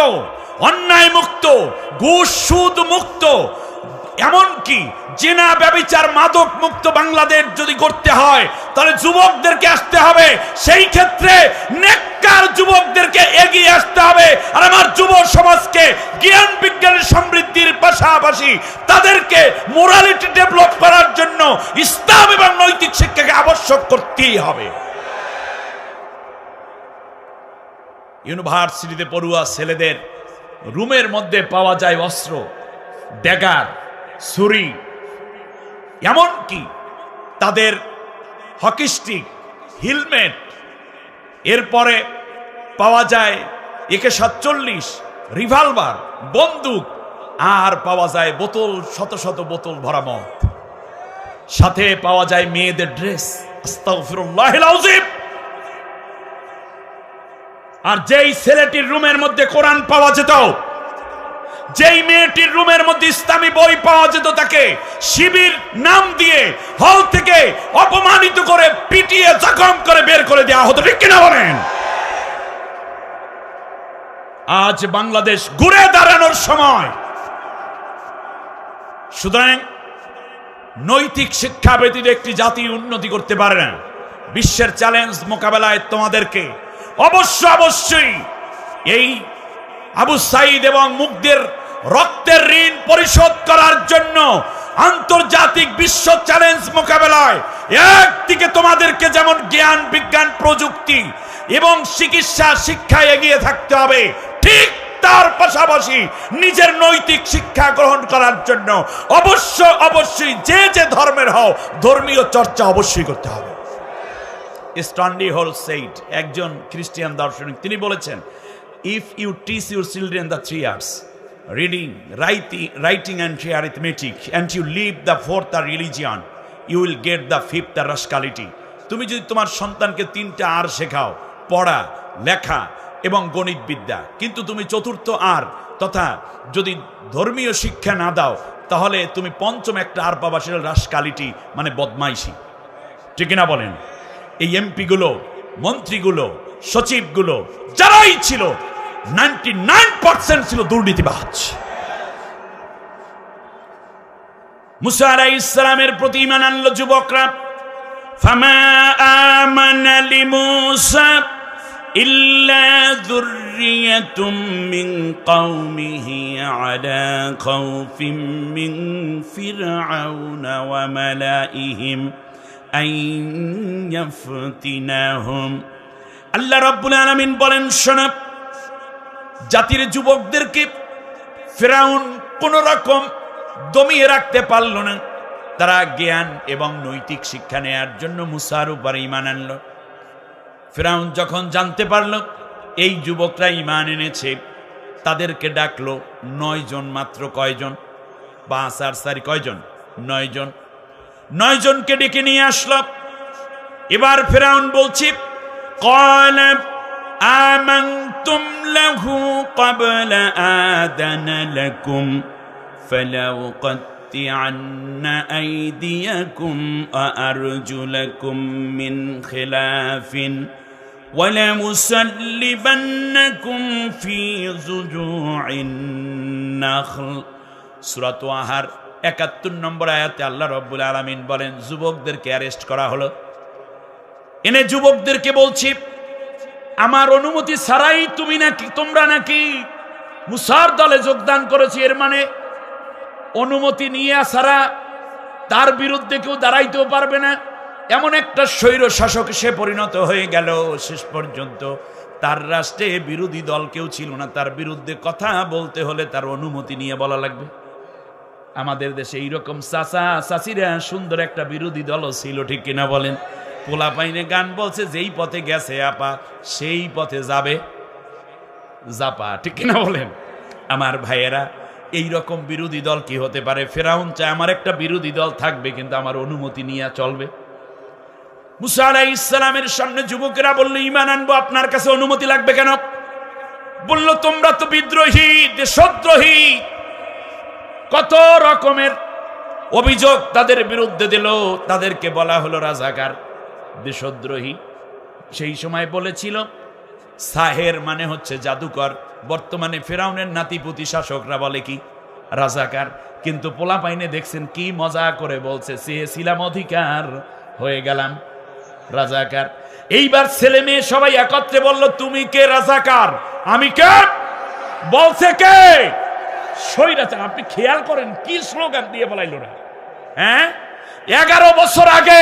অন্যায় মুক্ত, ঘুষ সুদ মুক্ত, এমনকি জিনা ব্যভিচার মাদক মুক্ত বাংলাদেশ যদি করতে হয়, তাহলে যুবকদেরকে আসতে হবে। সেই ক্ষেত্রে নেককার যুবকদেরকে এগিয়ে আসতে হবে। আর আমার যুব সমাজকে জ্ঞান বিজ্ঞানের সমৃদ্ধির পাশাপাশি তাদেরকে মোরালিটি ডেভেলপ করার জন্য ইসলাম এবং নৈতিক শিক্ষাকে আবশ্যক করতেই হবে। ইউনিভার্সিটিতে পড়ুয়া ছেলেদের রুমের মধ্যে পাওয়া যায় অস্ত্র, ড্যাগার, ছুরি, এমনকি তাদের হকি স্টিক, হেলমেট, এরপরে পাওয়া যায় AK-47, রিভলভার, বন্দুক, আর পাওয়া যায় বোতল, শত শত বোতল ভরা মদ। সাথে পাওয়া যায় মেয়েদের ড্রেস। আস্তাগফিরুল্লাহিল আযীম। আর যেই ছেলেটির রুমের মধ্যে কোরআন পাওয়া যেত, যেই মেয়েটির রুমের মধ্যে ইসলামী বই পাওয়া যেত, তাকে শিবির নাম দিয়ে হল থেকে অপমানিত করে পিটিয়ে জখম করে বের করে দেওয়া হতো, ঠিক কিনা বলেন? আজ বাংলাদেশ ঘুরে দাঁড়ানোর সময়। সুতরাং নৈতিক শিক্ষা ব্যতীত একটি জাতি উন্নতি করতে পারে না। বিশ্বের চ্যালেঞ্জ মোকাবেলায় তোমাদেরকে অবশ্যই এই আবু সাঈদ এবং মুগ্ধের রক্তের ঋণ পরিশোধ করার জন্য আন্তর্জাতিক বিশ্ব চ্যালেঞ্জ মোকাবেলায় একদিকে তোমাদেরকে যেমন জ্ঞান বিজ্ঞান প্রযুক্তি এবং চিকিৎসা শিক্ষায় এগিয়ে থাকতে হবে, ঠিক তার পাশাপাশি নিজের নৈতিক শিক্ষা গ্রহণ করার জন্য অবশ্যই যে যে ধর্মের হও, ধর্মীয় চর্চা অবশ্যই করতে হবে। স্ট্যানলি হোল সেইড, একজন খ্রিস্টান দার্শনিক, তিনি বলেছেন, if you teach your children the 3 R's, reading, writing and arithmetic, and you leave the 4th religion, you will get the 5th rascality. তুমি যদি তোমার সন্তানকে 3টা আর শেখাও, পড়া, লেখা এবং গণিত বিদ্যা, কিন্তু তুমি 4th আর তথা যদি ধর্মীয় শিক্ষা না দাও, তাহলে তুমি 5ম একটা আর পাবা, সেটা রাসকালিটি, মানে বদমাইশি, ঠিক না বলেন? এই এমপি গুলো, মন্ত্রীগুলো, সচিবগুলো যারাই ছিল, 99% ছিল দুর্নীতিবাজ। মুসা আলাইহিস সালামের প্রতি ঈমান আনলো যুবকরা। ফামা আমানা লিমূসা ইল্লা যুররিয়াতুম মিন কওমিহি আলা খাউফিম মিন ফিরআউনা ওয়া মালাইহিম আন ইয়াফতিনাহুম। আল্লাহ রাব্বুল আলামিন বলেন, শোনো, জাতির যুবকদেরকে ফিরাউন কোন রকম দমিয়ে রাখতে পারল না। তারা জ্ঞান এবং নৈতিক শিক্ষা নেয়ার জন্য মুসার উপরে ঈমান আনলো। ফিরাউন যখন জানতে পারল এই যুবকরা ঈমান এনেছে, তাদেরকে ডাকলো 9 জন মাত্র। কয়জন? 5 আর 4 কয়জন? 9 জন। 9 জনকে ডেকে নিয়ে আসলো। এবার ফিরাউন বলছি, قال آمنتم له قبل آذن لكم فلأقطعن أيديكم وأرجلكم من خلاف ولمسلبنكم في جذوع النخل। সূরা তাহার ৭১ নম্বর আয়াতে আল্লাহ রাব্বুল আলামিন বলেন, যুবকদেরকে অ্যারেস্ট করা হলো। এনে যুবকদেরকে বলছি, আমার অনুমতি ছাড়াই তোমরা নাকি মুসার দলে যোগদান করেছি, এর মানে অনুমতি নিয়ে ছাড়া তার বিরুদ্ধে কেউ দাঁড়াইতেও পারবে না। এমন একটা স্বৈর শাসক সে পরিণত হয়ে গেল, শেষ পর্যন্ত তার রাষ্ট্রে বিরোধী দল কেউ ছিল না, তার বিরুদ্ধে কথা বলতে হলে তার অনুমতি নিয়ে বলা লাগবে। আমাদের দেশে এইরকম চাচা চাচিরা সুন্দর একটা বিরোধী দলও ছিল, ঠিক কিনা বলেন? পোলা পাইনে গান বলছে, যেই পথে গেছে আপা সেই পথে যাবে জাপা, ঠিক কিনা বলেন? আমার ভাইয়েরা, এইরকম বিরোধী দল কি হতে পারে? ফেরাউন চায় আমার একটা বিরোধী দল থাকবে, কিন্তু আমার অনুমতি নিয়ে চলবে। মুসা আলাইহিস সালামের সামনে যুবকেরা বলল, ঈমান আনবো, আপনার কাছে অনুমতি লাগবে কেন? বলল, তোমরা তো বিদ্রোহী, দেশদ্রোহী। কত রকমের অভিযোগ তাদের বিরুদ্ধে দিল, তাদেরকে বলা হলো রাজাকার, দেশদ্রোহী। সেই সময় বলেছিল সাহের মানে হচ্ছে জাদুকর, বর্তমানে ফেরাউনের নাতিপুতি শাসকরা বলে কি? রাজাকার। কিন্তু পোলা পাইনে দেখছেন কি মজা করে বলছে, চেয়েছিলাম অধিকার, হয়ে গেলাম রাজাকার। এইবার ছেলে মেয়ে সবাই একত্রে বলল, তুমি কে রাজাকার? আমি কে? বলছে কে? স্বৈরাচার। আপনি খেয়াল করেন কি স্লোগান দিয়ে বলাইল না? হ্যাঁ, 11 বছর আগে,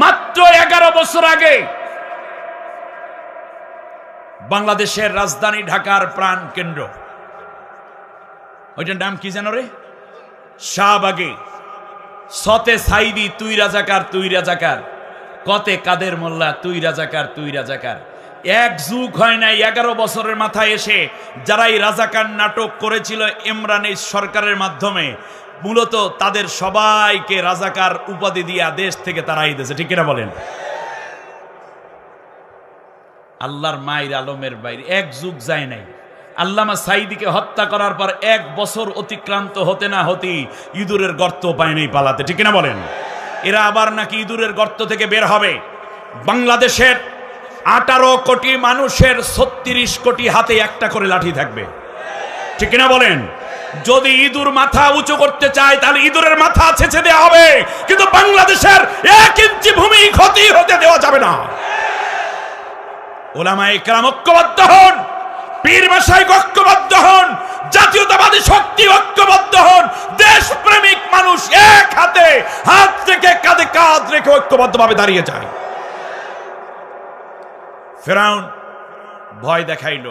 মাত্র 11 বছর আগে বাংলাদেশের রাজধানী ঢাকার প্রাণ কেন্দ্র, ওইটার নাম কি জানো রে? শাহবাগে সতে সাইদি, তুই রাজাকার তুই রাজাকার, কতে কাদের মোল্লা, তুই রাজাকার তুই রাজাকার। এক যুগ হয় নাই, 11 বছরের মাথায় এসে যারা এই রাজাকার নাটক করেছিল ইমরানের সরকারের মাধ্যমে, মূলত তাদের সবাইকে রাজাকার উপাধি দিয়া দেশ থেকে তাড়াই দিয়েছে, ঠিক কিনা বলেন? আল্লাহর মায়ের আলমের বাইরে এক যুগ যায় নাই। আল্লামা সাইদিকে হত্যা করার পর 1 বছর অতিক্রান্ত হতে না হতেই ইঁদুরের গর্ত পায় নাই পালাতে, ঠিক কিনা বলেন? এরা আবার নাকি ইঁদুরের গর্ত থেকে বের হবে। বাংলাদেশের 18 কোটি মানুষের 36 কোটি হাতে একটা করে লাঠি থাকবে, ঠিক কিনা বলেন? যদি ইঁদুর মাথা উঁচু করতে চায় তাহলে ইঁদুরের মাথা ছেঁচে দেওয়া হবে, কিন্তু বাংলাদেশের 1 ইঞ্চি ভূমি ক্ষতি হতে দেওয়া যাবে না। ওলামায়ে কেরাম ঐক্যবদ্ধ হন, পীর মাশায়েখ ঐক্যবদ্ধ হন, জাতীয়তাবাদী শক্তি ঐক্যবদ্ধ হন, দেশপ্রেমিক মানুষ এক হাতে হাত থেকে কাঁধে কাঁধ রেখে ঐক্যবদ্ধভাবে দাঁড়িয়ে যায়। ফেরাউন ভয় দেখাইল,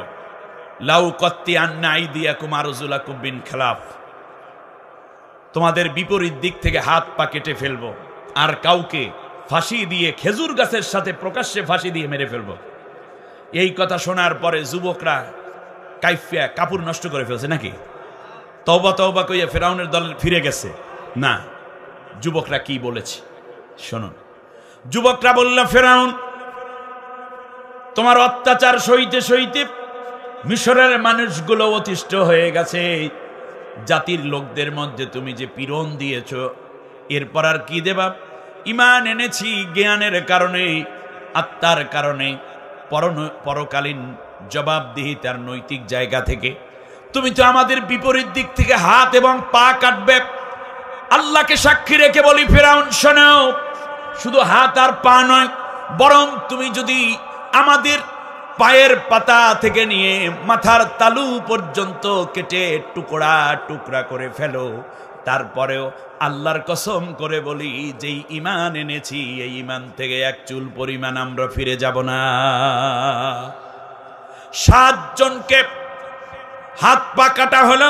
লাউ কত্তিয়ান্না আইদিয়াকুম আরজুলাকুম বিন খিলাফ, তোমাদের বিপরীত দিক থেকে হাত পা কেটে ফেলবো, আর কাউকে ফাঁসি দিয়ে, খেজুর গাছের সাথে প্রকাশ্যে ফাঁসি দিয়ে মেরে ফেলবো। এই কথা শোনার পরে যুবকরা কাইফিয়া কাপড় নষ্ট করে ফেলছে নাকি? তওবা তওবা কইয়া ফেরাউনের দল ফিরে গেছে না। যুবকরা কি বলেছে শুনুন। যুবকরা বলল, ফেরাউন, তোমার অত্যাচার সইতে সইতে মিশরের মানুষগুলো অতিষ্ঠ হয়ে গেছে, জাতির লোকদের মধ্যে তুমি যে পীড়ন দিয়েছ, এরপর আর কি দেবা? ঈমান এনেছি জ্ঞানের কারণে, আত্মার কারণে, পরকালীন জবাবদিহিতার নৈতিক জায়গা থেকে। তুমি তো আমাদের বিপরীত দিক থেকে হাত এবং পা কাটবে। আল্লাহকে সাক্ষী রেখে বলি ফেরাউন, শোনো, শুধু হাত আর পা নয়, বরং তুমি যদি আমাদের পায়ের পাতা থেকে নিয়ে মাথার তালু পর্যন্ত কেটে টুকরা টুকরা করে ফেলো, তারপরেও আল্লাহর কসম করে বলি, যেই ঈমান এনেছি এই ঈমান থেকে 1 চুল পরিমাণ আমরা ফিরে যাব না। 7 জনকে হাত পা কাটা হলো,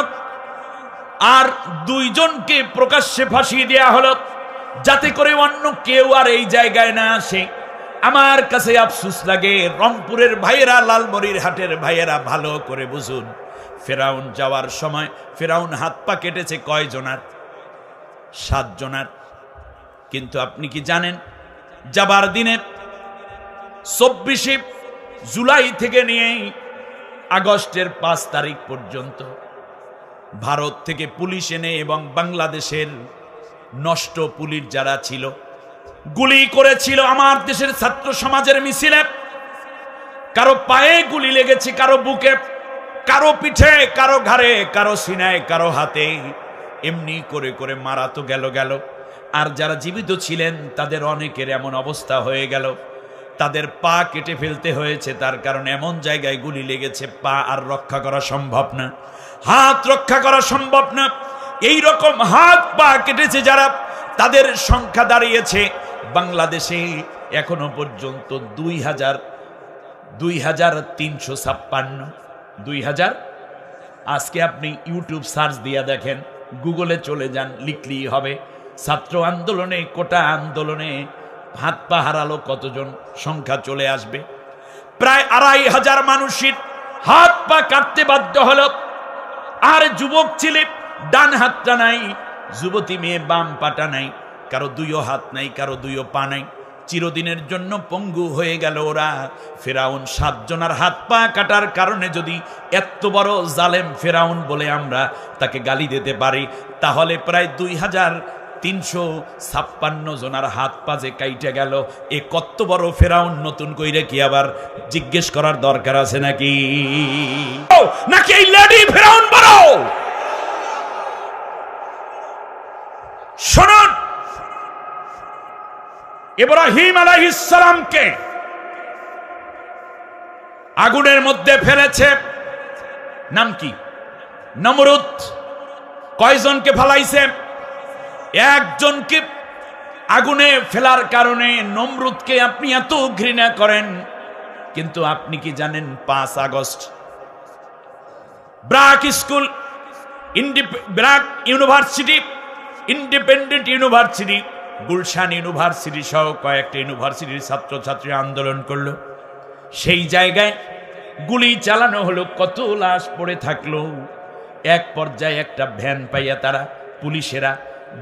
আর 2 জনকে প্রকাশ্যে ফাঁসি দেয়া হলো, যাতে করে অন্য কেউ আর এই জায়গায় না আসে। আমার কাছে আফসোস লাগে, রংপুরের ভাইয়েরা, লালমনির হাটের ভাইয়েরা ভালো করে বুঝুন, ফেরাউন যাওয়ার সময় ফেরাউন হাত পা কেটেছে কয় জনার? 7 জনার। কিন্তু আপনি কি জানেন, যাবার দিনে 24 জুলাই থেকে নিয়ে আগস্টের 5 তারিখ পর্যন্ত ভারত থেকে পুলিশ এনে এবং বাংলাদেশের নষ্ট পুলিশ যারা ছিল গুলি করেছিল আমার দেশের ছাত্র সমাজের মিছিলে। কারো পায়ে গুলি লেগেছে, কারো বুকে, কারো পিঠে, কারো ঘাড়ে, কারো সিনায়, কারো হাতে। এমনি করে করে মারা তো গেল। আর যারা জীবিত ছিলেন তাদের অনেকের এমন অবস্থা হয়ে গেল, তাদের পা কেটে ফেলতে হয়েছে। তার কারণ এমন জায়গায় গুলি লেগেছে পা আর রক্ষা করা সম্ভব না, হাত রক্ষা করা সম্ভব না। এই রকম হাত পা কেটেছে যারা, তাদের সংখ্যা দাঁড়িয়েছে বাংলাদেশে এখনো পর্যন্ত 2356। আজকে আপনি ইউটিউব সার্চ দিয়ে দেখেন, গুগলে চলে যান, লিখলেই হবে ছাত্র আন্দোলনে, কোটা আন্দোলনে হাত পা হারালো কতজন, সংখ্যা চলে আসবে। প্রায় 2500 মানুষের হাত পা কাটতে বাধ্য হলো। আর যুবক ছেলে ডান হাতটা নাই, যুবতী মেয়ে বাম পাটা নাই, কারো 2 হাত নাই, কারো 2 পা নাই। চিরদিনের জন্য পঙ্গু হয়ে গেল ওরা। ফেরাউন 7 জনের হাত পা কাটার কারণে যদি এত বড় জালেম ফেরাউন বলে আমরা তাকে গালি দিতে পারি, তাহলে প্রায় 2356 জনের হাত পা যে কাইটে গেল, এ কত বড় ফেরাউন নতুন কইরে কি আবার জিজ্ঞেস করার দরকার আছে নাকি? নাকি এই লেডি ফেরাউন বড়? শুনুন, ইব্রাহিম আলাইহিস সালামকে আগুনের মধ্যে ফেলেছে, নাম কি? নমরুদ। কয়জনকে ফেলাইছে? একজনকে। আগুনে ফেলার কারণে নমরুদকে আপনি এত ঘৃণা করেন, কিন্তু আপনি কি জানেন 5 August BRAC school, BRAC university, independent university, Gulshan university সহ কয়েকটা ইউনিভার্সিটির ছাত্রছাত্রী আন্দোলন করলো। সেই জায়গায় গুলি চালানো হলো, কত লাশ পড়ে থাকলো। এক পর্যায়ে একটা ভ্যান পাইয়া তারা পুলিশেরা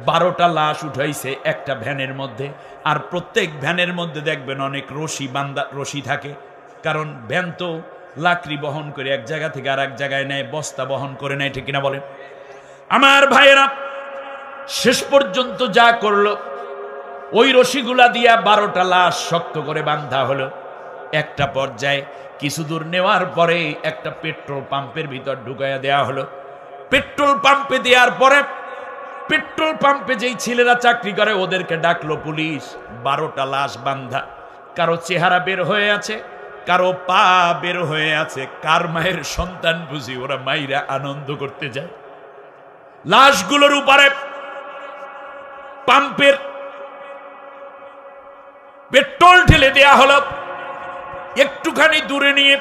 12টা লাশ উঠাইছে একটা ভ্যানের মধ্যে। আর প্রত্যেক ভ্যানের মধ্যে দেখবেন অনেক রশি থাকে, কারণ ভ্যান তো লাকড়ি বহন করে এক জায়গা থেকে আর এক জায়গায় নেয়, বস্তা বহন করে নেয়, ঠিক কিনা বলেন? আমার ভাইয়েরা, শেষ পর্যন্ত যা করলো, ওই রশিগুলা দিয়া 12টা লাশ শক্ত করে বাঁধা হলো। একটা পর্যায়ে কিছু দূর নেওয়ার পরে একটা পেট্রোল পাম্পের ভিতর ঢুকাইয়া দেয়া হলো। পেট্রোল পাম্পে দেওয়ার পরে পেট্রোল পাম্পে যেই ছেলেরা চাকরি করে ওদেরকে ডাকলো পুলিশ। 12টা লাশ বান্ধা, কারো চেহারা বের হয়ে আছে, কারো পা বের হয়ে আছে। কার মায়ের সন্তান বুঝি ওরা মাইরা আনন্দ করতে যায়। লাশগুলোর উপরে পাম্পের পেট্রোল ঢেলে দেয়া হলো। একটুখানি দূরে নিয়ে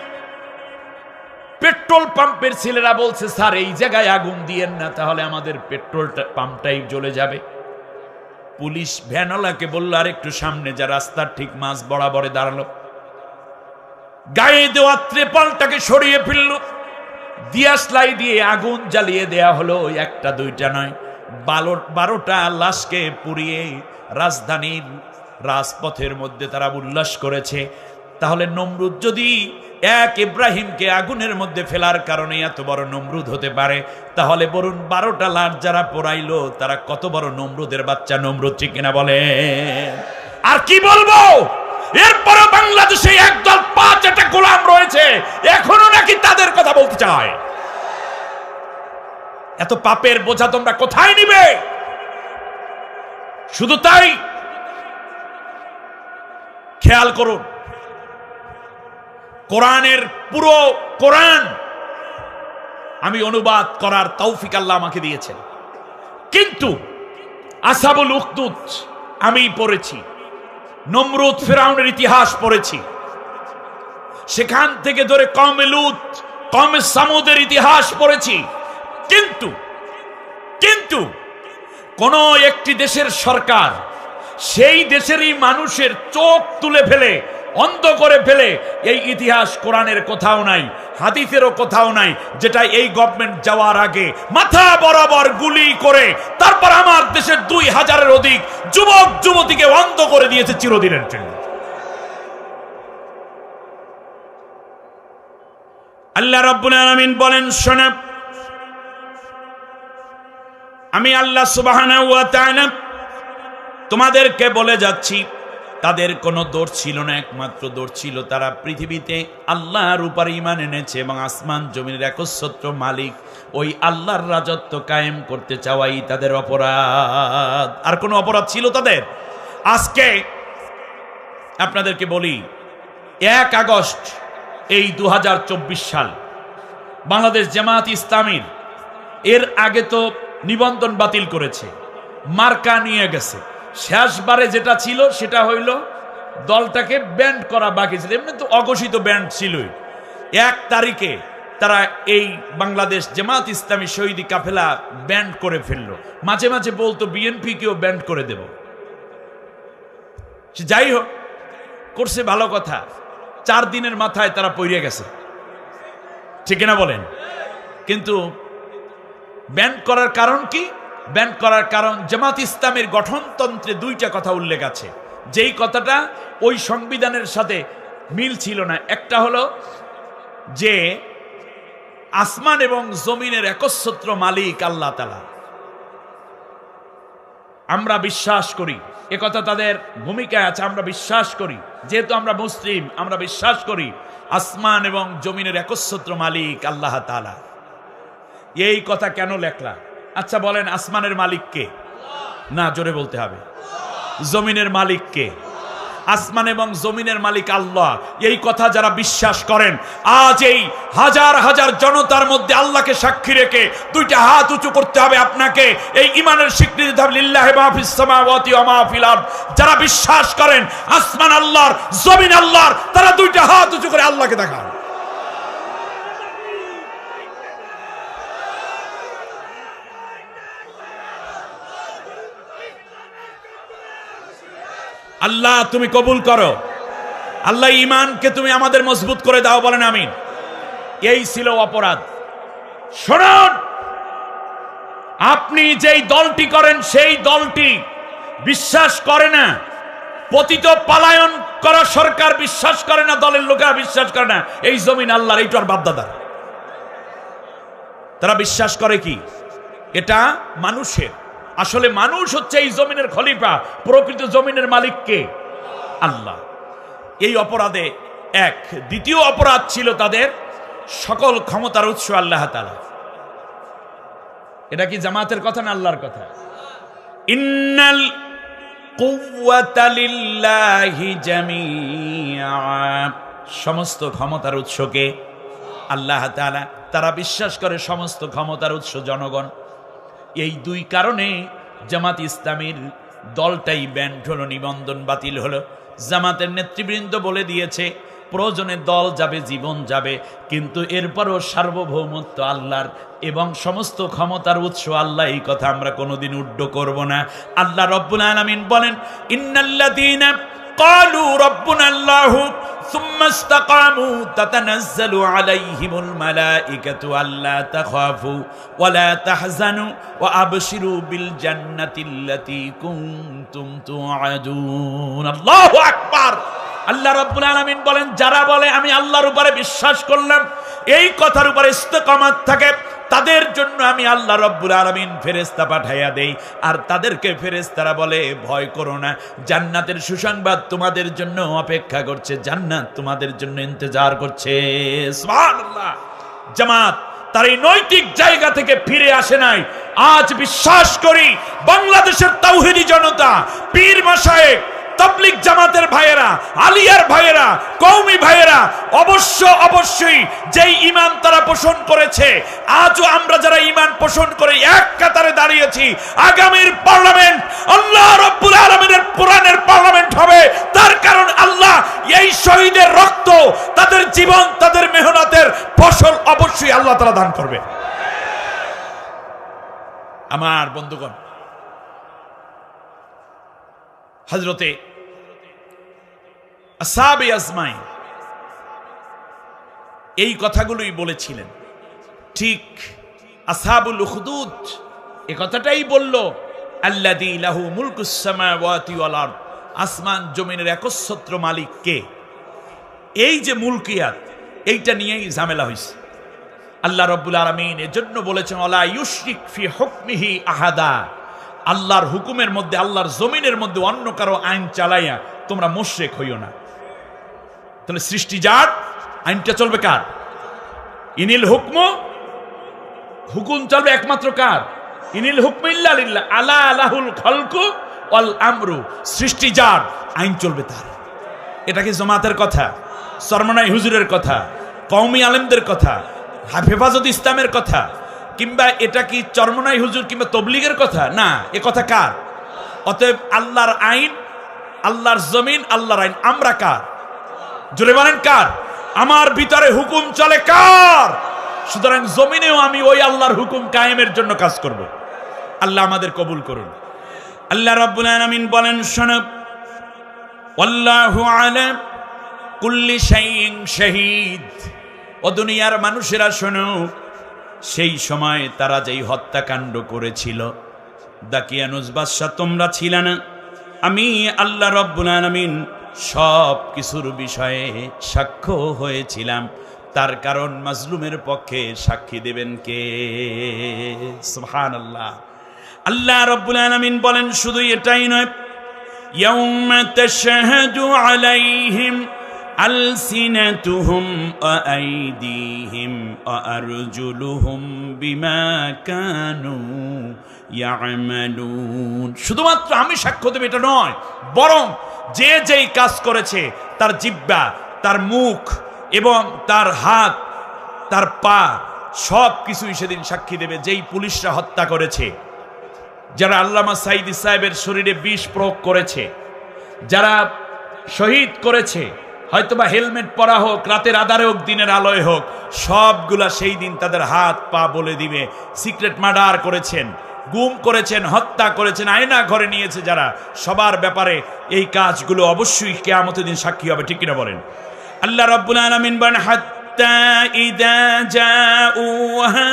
পেট্রোল পাম্পের ছেলেরা বলছে, স্যার এই জায়গায় আগুন দিয়েন না, তাহলে আমাদের পেট্রোল পাম্পটাই জ্বলে যাবে। পুলিশ ভ্যানওয়ালাকে বলল আর একটু সামনে যা, রাস্তার ঠিক মাঝ বরাবরে দাঁড়ালো। গায়ে দেওয়া ত্রিপলটাকে সরিয়ে ফেলল, দিয়াশলাই দিয়ে আগুন জ্বালিয়ে দেয়া হলো। একটা দুইটা নয়, 12টা লাশকে পুড়িয়ে রাজধানীর রাজপথের মধ্যে তারা উল্লাস করেছে। তাহলে নমরুদ যদি এক ইব্রাহিমকে আগুনের মধ্যে ফেলার কারণে এত বড় নমরুদ হতে পারে, তাহলে বলুন 12টা লাশ যারা পোড়াইলো তারা কত বড় নমরুদের বাচ্চা নমরুদ, ঠিক কিনা বলে? আর কি বলবো, এরপরে বাংলাদেশে একদল 5টা গোলাম রয়েছে, এখনো নাকি তাদের কথা বলতে চায়। এত পাপের বোঝা তোমরা কোথায় নিবে? শুধু তাই, খেয়াল করুন, কোরআনের পুরো কোরআন আমি অনুবাদ করার তৌফিক আল্লাহ আমাকে দিয়েছেন, কিন্তু আসহাবুল উখদুদ আমি পড়েছি, নমরুদ ফিরআউনের ইতিহাস পড়েছি, সেখান থেকে ধরে কওমে লূত, কওমে সামুদের ইতিহাস পড়েছি। কিন্তু কোন একটি দেশের সরকার সেই দেশেরই মানুষের চোখ তুলে ফেলে, অন্ধ করে ফেলে, এই ইতিহাস কোরআনের কোথাও নাই, হাদিসেরও কোথাও নাই, যেটা এই গভর্নমেন্ট যাওয়ার আগে মাথা বরাবর গুলি করে তারপর আমার দেশের 2000-এর অধিক যুবক যুবতীকে অন্ধ করে দিয়েছে চিরদিনের জন্য। আল্লাহ রাব্বুল আলামিন বলেন, শোনো, আমি আল্লাহ সুবহানাহু ওয়া তাআলা তোমাদেরকে বলে যাচ্ছি, তাদের কোনো দোষ ছিল না, একমাত্র দোষ ছিল তারা পৃথিবীতে আল্লাহর উপর ঈমান এনেছে এবং আসমান জমিনের একচ্ছত্র মালিক ওই আল্লাহর রাজত্ব কায়েম করতে চাওয়াই তাদের অপরাধ। আর কোনো অপরাধ ছিল তাদের? আজকে আপনাদেরকে বলি, 1 আগস্ট এই 2024 সাল বাংলাদেশ জামাত ইসলামীর এর আগে তো নিবন্ধন বাতিল করেছে, মার্কা নিয়ে গেছে। শেষবারে যেটা ছিল সেটা হইল দলটাকে ব্যান্ড করা বাকি ছিল, এমনি তো অঘোষিত ব্যান্ড ছিলই। 1 তারিখে তারা এই বাংলাদেশ জামাত ইসলামী শহীদি কাফেলা ব্যান্ড করে ফেললো। মাঝে মাঝে বলতো বিএনপিকেও ব্যান্ড করে দেব। যাই হোক, করছে ভালো কথা, 4 দিনের মাথায় তারা পইরে গেছে, ঠিক না বলেন? কিন্তু ব্যান্ড করার কারণ কি? ব্যান্ড করার কারণ জামাত ইসলামের গঠনতন্ত্রে 2টা কথা উল্লেখ আছে, যেই কথাটা ওই সংবিধানের সাথে মিল ছিল না। একটা হলো যে আসমান এবং জমিনের একচ্ছত্র মালিক আল্লাহ তাআলা, আমরা বিশ্বাস করি, একথা তাদের ভূমিকায় আছে, আমরা বিশ্বাস করি, যেহেতু আমরা মুসলিম, আমরা বিশ্বাস করি আসমান এবং জমিনের একচ্ছত্র মালিক আল্লাহ তাআলা। এই কথা কেন লেখলা? আচ্ছা বলেন, আসমানের মালিক কে? না, জোরে বলতে হবে। জমিনের মালিক কে? আসমান এবং জমিনের মালিক আল্লাহ। এই কথা যারা বিশ্বাস করেন, আজ এই হাজার হাজার জনতার মধ্যে আল্লাহকে সাক্ষী রেখে 2টা হাত উঁচু করতে হবে আপনাকে, এই ঈমানের স্বীকৃতি দিতে হবে, লিল্লাহি মা ফিস সামাওয়াতি ওয়া মা ফিল আরদ। যারা বিশ্বাস করেন আসমান আল্লাহর, জমিন আল্লাহর, তারা 2টা হাত উঁচু করে আল্লাহকে দেখান। আল্লাহ তুমি কবুল করো, আল্লাহ ঈমানকে তুমি আমাদের মজবুত করে দাও, বলেন আমিন। এই ছিল অপরাধ। শুনুন, আপনি যেই দলটি করেন সেই দলটি বিশ্বাস করে না, পতিত পালায়ন করা সরকার বিশ্বাস করে না, দলের লোকেরা বিশ্বাস করে না এই জমিন আল্লাহর, এইটা আর বাপদাদার। তারা বিশ্বাস করে কি এটা মানুষের। আসলে মানুষ হচ্ছে এই জমিনের খলিফা, প্রকৃত জমিনের মালিক কে? আল্লাহ। এই অপরাধে এক। দ্বিতীয় অপরাধ ছিল তাদের সকল ক্ষমতার উৎস আল্লাহ তাআলা। এটা কি জামাতের কথা না আল্লাহর কথা? ইন্নাল কুওয়াতা লিল্লাহি জামিআ, সমস্ত ক্ষমতার উৎসকে আল্লাহ তাআলা। তারা বিশ্বাস করে সমস্ত ক্ষমতার উৎস জনগণ। এই 2 কারণে জামাত ইসলামীর দলটাই ব্যান্ড হলো, নিবন্ধন বাতিল হলো। জামাতের নেতৃবৃন্দ বলে দিয়েছে প্রয়োজনে দল যাবে, জীবন যাবে, কিন্তু এরপরও সার্বভৌমত্ব আল্লাহর এবং সমস্ত ক্ষমতার উৎস আল্লাহ, এই কথা আমরা কোনোদিন উড্ড করব না। আল্লাহ রব্বুল আলামিন বলেন, ইন্নাল্লাযীনা ক্বালু রাব্বুনাল্লাহু সুম্মা ইসতাকামু তাতানাজ্জালু আলাইহিমুল মালাইকাতু আল্লা তাখাফু ওয়া লা তাহজানু ওয়া আবশিরু বিল জান্নাতিল্লাতী কুনতুম তুআদুন। আল্লাহু আকবার। আল্লাহ রাব্বুল আলামিন বলেন, যারা বলে আমি আল্লাহর উপরে বিশ্বাস করলাম, এই কথার উপরে ইস্তেকামাত থাকে, তাদের জন্য আমি আল্লাহ রাব্বুল আলামিন ফেরেশতা পাঠাইয়া দেই। আর তাদেরকে ফেরেশতারা বলে, ভয় করো না, জান্নাতের সুসংবাদ তোমাদের জন্য অপেক্ষা করছে, জান্নাত তোমাদের জন্য ইন্তজার করছে। সুবহানাল্লাহ। জামাত তার এই নৈতিক জায়গা থেকে ফিরে আসে নাই। আজ বিশ্বাস করি বাংলাদেশের তাওহীদি জনতা, পীর মাশায়েখ, তাবলীগ জামাতের ভাইয়েরা, আলিয়ার ভাইয়েরা, কওমি ভাইয়েরা অবশ্যই যেই ঈমান তারা পোষণ করেছে, আজও আমরা যারা ঈমান পোষণ করে এক কাতারে দাঁড়িয়েছি, আগামীর পার্লামেন্ট আল্লাহ রাব্বুল আলামিনের কোরআনের পার্লামেন্ট হবে। তার কারণ আল্লাহ এই শহীদের রক্ত, তাদের জীবন, তাদের মেহনতের ফসল অবশ্যই আল্লাহ তাআলা দান করবে। আমার বন্ধুগণ, হযরতে আসহাবে আজমাইন এই কথাগুলোই বলেছিলেন। ঠিক আসহাবুল উখদুদ এই কথাটাই বলল, আল্লাযী লাহু মুলকুস সামাওয়াতি ওয়াল আরদ, আসমান জমিনের একচ্ছত্র মালিক কে? এই যে মুলকিয়াত, এইটা নিয়েই ঝামেলা হয়েছে। আল্লাহ রাব্বুল আলামিন এজন্য বলেছেন ওয়ালা ইউশরিক ফি হুকমিহি আহাদা, আল্লাহর হুকুমের মধ্যে, আল্লাহর জমিনের মধ্যে অন্য কারো আইন চালাইয়া তোমরা মুশরিক হইও না। তাহলে সৃষ্টি যার, আইনটা চলবে কার? ইনিল হুকমু, হুকুম চলবে একমাত্র কার? ইনিল হুকমু ইল্লা লিল্লাহ, আলা আলাহুল খালকু ওয়াল আমরু, সৃষ্টি যার, আইন চলবে তার। এটা কি জামাতের কথা, সরমনাই হুজুরের কথা, কওমি আলেমদের কথা, হেফাজত ইসলামের কথা, কিংবা এটা কি চরমনাই হুজুর কিংবা তবলিগের কথা? না, এ কথা কার? অতএব আল্লাহর আইন, আল্লাহর জমিন, আল্লাহর আইন, আমরা কার? জোরে বলেন কার? আমার ভিতরে হুকুম চলে কার? সুতরাং জমিনেও আমি ওই আল্লাহর হুকুম কায়েমের জন্য কাজ করব। আল্লাহ আমাদের কবুল করুন। আল্লাহ রাব্বুল আলামিন বলেন, শোনো, আল্লাহু আলা কুল্লি শাইইন শাহীদ। ও দুনিয়ার মানুষেরা শোনো, সেই সময় তারা যেই হত্যাকাণ্ড করেছিল, দাকিয়ানুস বাদশা তোমরা ছিলে না, আমি আল্লাহ রাব্বুল আলামিন সব কিছুর বিষয়ে সাক্ষ্য হয়েছিলাম। তার কারণ মাজলুমের পক্ষে সাক্ষী দেবেন কে? সুবহানাল্লাহ। আল্লাহ রাব্বুল আলামিন বলেন, শুধু এটাই নয়, ইয়াউমা তাশহাদু আলাইহিম আলসিনাতুহুম ওয়া আইদিহিম ওয়া আরজুলুহুম বিমা কানু ইয়ামালুন। শুধুমাত্র আমি সাক্ষ্য দেব এটা নয়, বরং যে যেই কাজ করেছে তার জিহ্বা, তার মুখ এবং তার হাত, তার পা, সব কিছুই সেদিন সাক্ষী দেবে। যেই পুলিশরা হত্যা করেছে, যারা আল্লামা সাইদি সাহেবের শরীরে বিষ প্রয়োগ করেছে, যারা শহীদ করেছে, হয়তোবা হেলমেট পরা হোক, রাতের আধারে হোক, দিনের আলোয় হোক, সবগুলা সেই দিন তাদের হাত পা বলে দিবে। সিক্রেট মার্ডার করেছেন, গুম করেছেন, হত্যা করেছেন, আয়না ঘরে নিয়েছে যারা, সবার ব্যাপারে এই কাজগুলো অবশ্যই কিয়ামতের দিন সাক্ষী হবে। ঠিক কিনা বলেন? আল্লাহ রাব্বুল আলামিন বলেন, হাত্তা ইযা জাউহা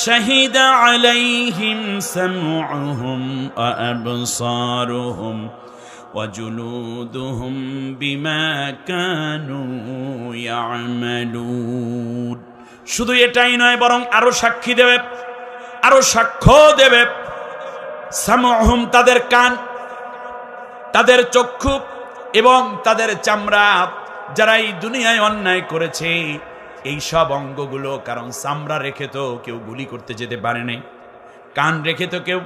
শাহিদা আলাইহিম সামউহুম ওয়া আবসারুহুম ওয়া জুলুদুহুম বিমা কানু ইয়ামালুন। শুধু এটাই নয়, বরং আরো সাক্ষী দেবে, আরো সাক্ষ্য দেবে। সামউহুম তাদের কান, তাদের চক্ষু এবং তাদের চামড়া, যারা এই দুনিয়ায় অন্যায় করেছে, এই সব অঙ্গগুলো, কারণ চামড়া রেখে তো কেউ গুলি করতে যেতে পারে নাই, কান রেখে তো কেউ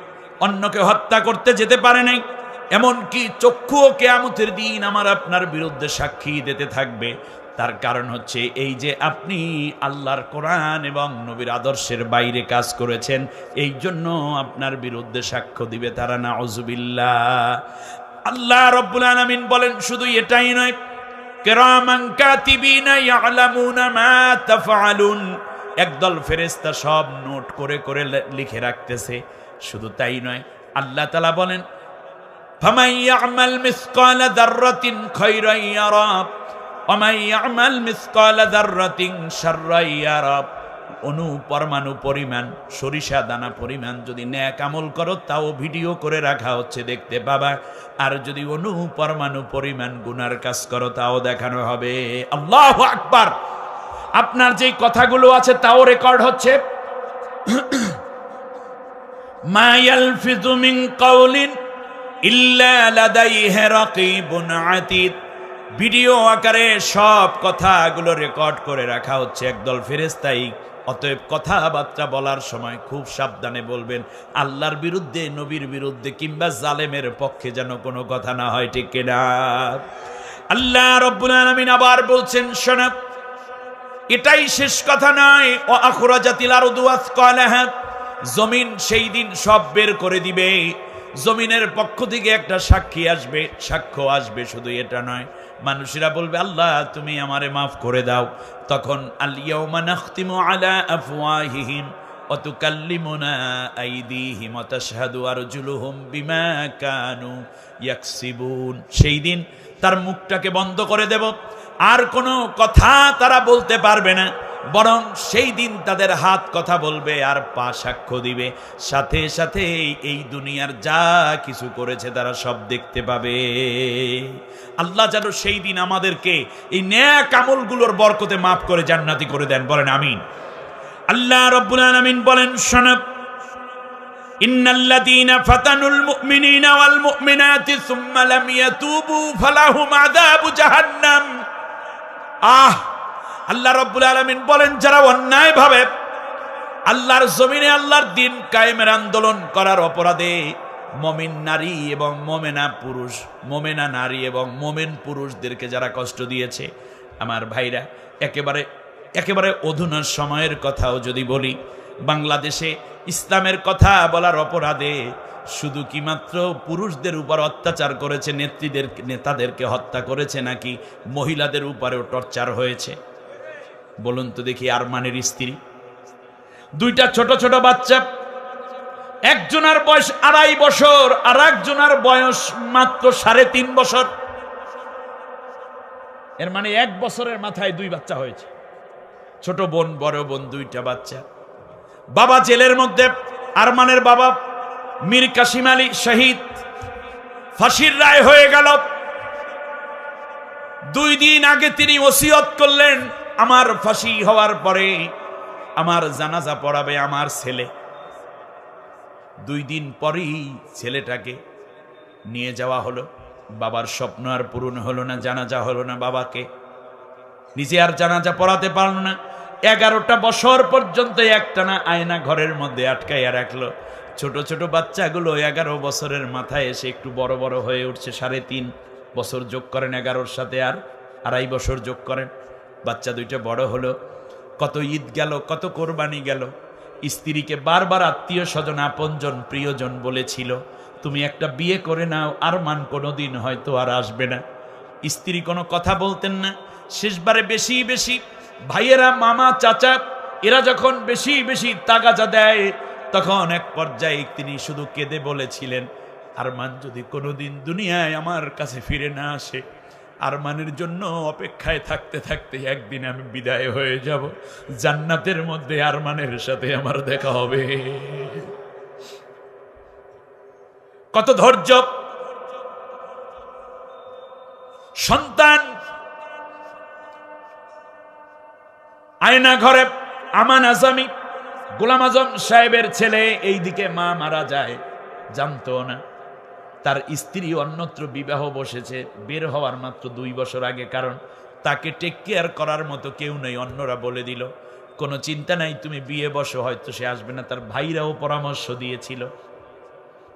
অন্যকে হত্যা করতে যেতে পারে নাই, এমনকি চক্ষুও কিয়ামতের দিন আমার আপনার বিরুদ্ধে সাক্ষী দিতে থাকবে। তার কারণ হচ্ছে এই যে আপনি আল্লাহর কোরআন এবং নবীর আদর্শের বাইরে কাজ করেছেন, এই জন্য আপনার বিরুদ্ধে সাক্ষ্য দিবে তারা। নাউযুবিল্লাহ। আল্লাহ রাব্বুল আলামিন বলেন, শুধু এটাই নয়, কিরামান কাতিবিনা ইয়ালামুনা মা তাফআলুন, একদল ফেরেশতা সব নোট করে করে লিখে রাখতেছে। শুধু তাই নয়, আল্লাহ তাআলা বলেন, ফামান ইয়ামাল মিসকালা যাররাতিন খায়রান ইয়ারা ওয়া মান ইয়ামাল মিসকালা যাররাতিন শাররান ইয়ারা। অনুপরমাণু পরিমাণ, সরিষা দানা পরিমাণ যদি নেক আমল করো, তাও ভিডিও করে রাখা হচ্ছে, দেখতে পাবা। আর যদি অনুপরমাণু পরিমাণ গুনার কাজ করো, তাও দেখানো হবে। আল্লাহু আকবার। আপনার যেই কথাগুলো আছে তাও রেকর্ড হচ্ছে। মা ইয়ালফিযু মিন কাওলিন ইল্লা লাদাইহি রাকীবুন আতীদ। ভিডিও আকারে সব কথাগুলো রেকর্ড করে রাখা হচ্ছে একদল ফেরেশতাই। অতএব কথাবার্তা বলার সময় খুব সাবধানে বলবেন, আল্লাহর বিরুদ্ধে, নবীর বিরুদ্ধে কিংবা জালেমের পক্ষে যেন কোনো কথা না হয়। ঠিক কিনা? আল্লাহ রাব্বুল আলামিন আবার বলছেন, শোনো, এটাই শেষ কথা নয়। ওয়া আখরাজাতিল আরদু আসকালাহা, জমিন সেই দিন সব বের করে দিবে। জমিনের পক্ষ থেকে একটা সাক্ষী আসবে, সাক্ষ্য আসবে। শুধু এটা নয়, মানুষেরা বলবে, আল্লাহ তুমি আমারে মাফ করে দাও। তখন আল ইয়াউমা নাখতিমু আলা আফওয়াহিহিম ওয়া তুকাল্লিমুনা আইদিহিম ওয়া তাশহাদু আরজুলুহুম বিমা কানু ইয়াকসিবুন। সেই দিন তার মুখটাকে বন্ধ করে দেব, আর কোনো কথা তারা বলতে পারবে না, বরং সেই দিন তাদের হাত কথা বলবে আর পা সাক্ষ্য দিবে। সাথে সাথে এই দুনিয়ার যা কিছু করেছে তারা সব দেখতে পাবে। আল্লাহ যেন সেই দিন আমাদেরকে এই নেক আমলগুলোর বরকতে মাফ করে জান্নাতি করে দেন। বলেন আমিন। আল্লাহ রাব্বুল আলামিন বলেন, শোনো, ইন্নাল্লাযীনা ফাতানুল মুমিনিনা ওয়াল মুমিনাতি সুম্মা লাম ইয়াতুবু ফালাহুম আযাবু জাহান্নাম। আল্লাহ রাব্বুল আলামিন বলেন, যারা অন্যায়ভাবে আল্লাহর জমিনে আল্লাহর দ্বীন কায়েমের আন্দোলন করার অপরাধে মুমিন নারী এবং মুমিনা পুরুষ, মুমিনা নারী এবং মুমিন পুরুষদেরকে যারা কষ্ট দিয়েছে, আমার ভাইরা, একেবারে অধুনা সময়ের কথাও যদি বলি, বাংলাদেশে ইসলামের কথা বলার অপরাধে শুধু কি মাত্র পুরুষদের উপর অত্যাচার করেছে, নেতাদেরকে হত্যা করেছে, নাকি মহিলাদের উপরেও টর্চার হয়েছে? বলুন তো দেখি। আরমানের স্ত্রী, দুইটা ছোট ছোট বাচ্চা, একজনের বয়স 2.5 বছর আর একজনের বয়স মাত্র 3.5 বছর। এর মানে 1 বছরের মাথায় 2 বাচ্চা হয়েছে। ছোট বোন, বড় বোন, 2টা বাচ্চা। বাবা জেলের মধ্যে। আরমানের বাবা মীর কাসিম আলী শহীদ, ফাঁসির রায় হয়ে গেল। 2 দিন আগে তিনি ওসিয়ত করলেন, আমার ফাঁসি হওয়ার পরে আমার জানাজা পড়াবে আমার ছেলে। 2 দিন পরেই ছেলেটাকে নিয়ে যাওয়া হলো। বাবার স্বপ্ন আর পূরণ হলো না, জানাজা হলো না, বাবাকে নিজে আর জানাজা পড়াতে পারল না। 11টা বছর পর্যন্ত একটানা আয়না ঘরের মধ্যে আটকাইয়া রাখলো। ছোট ছোট বাচ্চাগুলো 11 বছরের মাথায় এসে একটু বড় বড় হয়ে উঠছে। 3.5 বছর যোগ করেন 11-র সাথে, আর 2.5 বছর যোগ করেন। বাচ্চা 2টা বড় হলো। কত ঈদ গেল, কত কোরবানি গেল। স্ত্রীকে বারবার আত্মীয় স্বজন, আপনজন, প্রিয়জন বলেছিল, তুমি একটা বিয়ে করে নাও, আরমান কোনোদিন হয়তো আর আসবে না। স্ত্রী কোনো কথা বলতেন না। শেষবারে বেশি বেশি ভাইয়েরা, মামা, চাচা, এরা যখন বেশি বেশি তাগাজা দেয়, তখন এক পর্যায়ে তিনি শুধু কেঁদে বলেছিলেন, আরমান যদি কোনোদিন দুনিয়ায় আমার কাছে ফিরে না আসে, আরমানের জন্য অপেক্ষায় থাকতে থাকতে একদিন আমি বিদায় হয়ে যাব, জান্নাতের মধ্যে আরমানের সাথে আমার দেখা হবে। কত ধৈর্য! সন্তান আয়না ঘরে আমান আজামি, গোলাম আজম সাহেবের ছেলে, এইদিকে মা মারা যায়, জানতো না। তার স্ত্রী অন্যত্র বিবাহ বসেছে, বের হওয়ার মাত্র 2 বছর আগে। কারণ তাকে টেক কেয়ার করার মতো কেউ নেই। অন্যরা বলে দিল, কোনো চিন্তা নাই, তুমি বিয়ে বসো, হয়তো সে আসবে না। তার ভাইরাও পরামর্শ দিয়েছিল।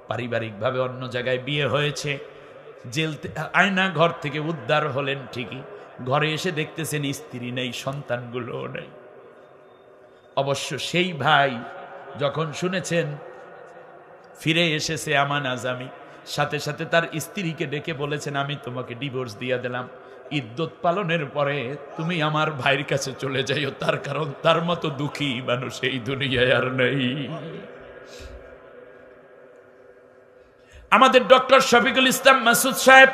পারিবারিকভাবে অন্য জায়গায় বিয়ে হয়েছে। জেল, আয়না ঘর থেকে উদ্ধার হলেন ঠিকই, ঘরে এসে দেখতেছেন স্ত্রী নেই, সন্তানগুলোও নেই। অবশ্য সেই ভাই যখন শুনেছেন ফিরে এসেছে আমান আজামি, সাথে সাথে তার স্ত্রীকে ডেকে বলেছেন, আমি তোমাকে ডিভোর্স দিয়ে দিলাম, ইদ্যত পালনের পরে তুমি আমার ভাইয়ের কাছে চলে যাইও, তার কারণ তার মতো দুঃখী মানুষ এই দুনিয়ায় আর নেই। আমাদের ডক্টর শফিকুল ইসলাম মাসুদ সাহেব,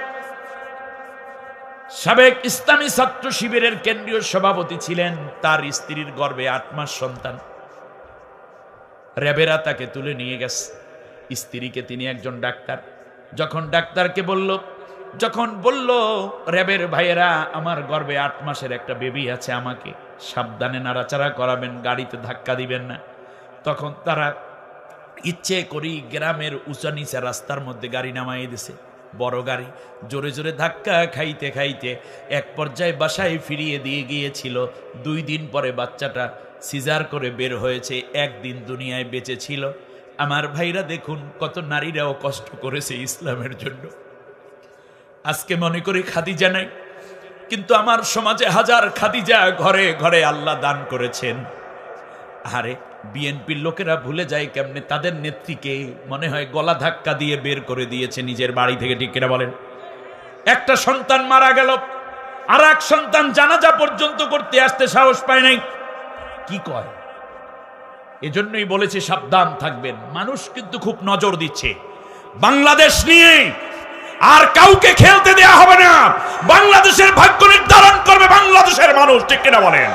সাবেক ইসলামী ছাত্র শিবিরের কেন্দ্রীয় সভাপতি ছিলেন। তার স্ত্রীর গর্ভে 8 মাস সন্তান। র্যাবেরা তাকে তুলে নিয়ে গেছে স্ত্রীকে। তিনি একজন ডাক্তার। যখন ডাক্তারকে বলল র্যাবের ভাইয়েরা, আমার গর্ভে 8 মাসের একটা বেবি আছে, আমাকে সাবধানে নাড়াচাড়া করাবেন, গাড়িতে ধাক্কা দিবেন না। তখন তারা ইচ্ছে করি গ্রামের উঁচা নিচা রাস্তার মধ্যে গাড়ি নামাই দিছে, বড় গাড়ি। জোরে জোরে ধাক্কা খাইতে খাইতে এক পর্যায়ে বাসায় ফিরিয়ে দিয়ে গিয়েছিল। 2 দিন পরে বাচ্চাটা সিজার করে বের হয়েছে, 1 দিন দুনিয়ায় বেঁচে ছিল। আমার ভাইরা দেখুন, কত নারীরাও কষ্ট করেছে ইসলামের জন্য। আজকে মনে করি খাদিজা নাই, কিন্তু আমার সমাজে হাজার খাদিজা ঘরে ঘরে আল্লাহ দান করেছেন। আরে বিএনপির লোকেরা ভুলে যায় কেমনে তাদের নেত্রীকে মনে হয় গলা ধাক্কা দিয়ে বের করে দিয়েছে নিজের বাড়ি থেকে। ঠিক কিনা বলেন? একটা সন্তান মারা গেল, আর এক সন্তান জানাজা পর্যন্ত করতে আসতে সাহস পায় নাই। কি কয়? এজন্যই বলেছে সাবধান থাকবেন। মানুষ কিন্তু খুব নজর দিচ্ছে বাংলাদেশ নিয়ে, আর কাউকে খেলতে দেয়া হবে না। বাংলাদেশের ভাগ্য নির্ধারণ করবে বাংলাদেশের মানুষ। ঠিক কিনা বলেন?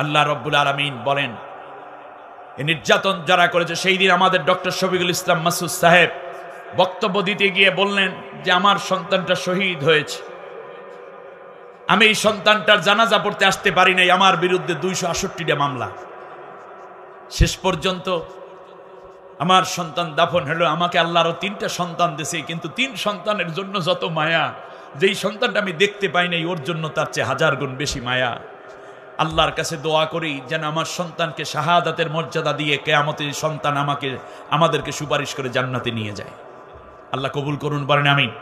আল্লাহ রাব্বুল আলামিন বলেন, এই নির্যাতন যারা করেছে, সেই দিন আমাদের ডক্টর শফিকুল ইসলাম মাসুদ সাহেব বক্তব্য দিতে গিয়ে বললেন যে আমার সন্তানটা শহীদ হয়েছে। আমি এই সন্তানটার জানাজা পড়তে আসতে পারি নাই, আমার বিরুদ্ধে 268টা মামলা। শেষ পর্যন্ত আমার সন্তান দাফন হলো। আমাকে আল্লাহ আরো 3টা সন্তান দিয়েছে, কিন্তু 3 সন্তানের জন্য যত মায়া, যেই সন্তানটা আমি দেখতে পাই নাই ওর জন্য তার চেয়ে 1000 গুণ বেশি মায়া। আল্লাহর কাছে দোয়া করি যেন আমার সন্তানকে শাহাদাতের মর্যাদা দিয়ে কিয়ামতের সন্তান আমাদেরকে সুপারিশ করে জান্নাতে নিয়ে যায়। আল্লাহ কবুল করুন, বলেন আমিন।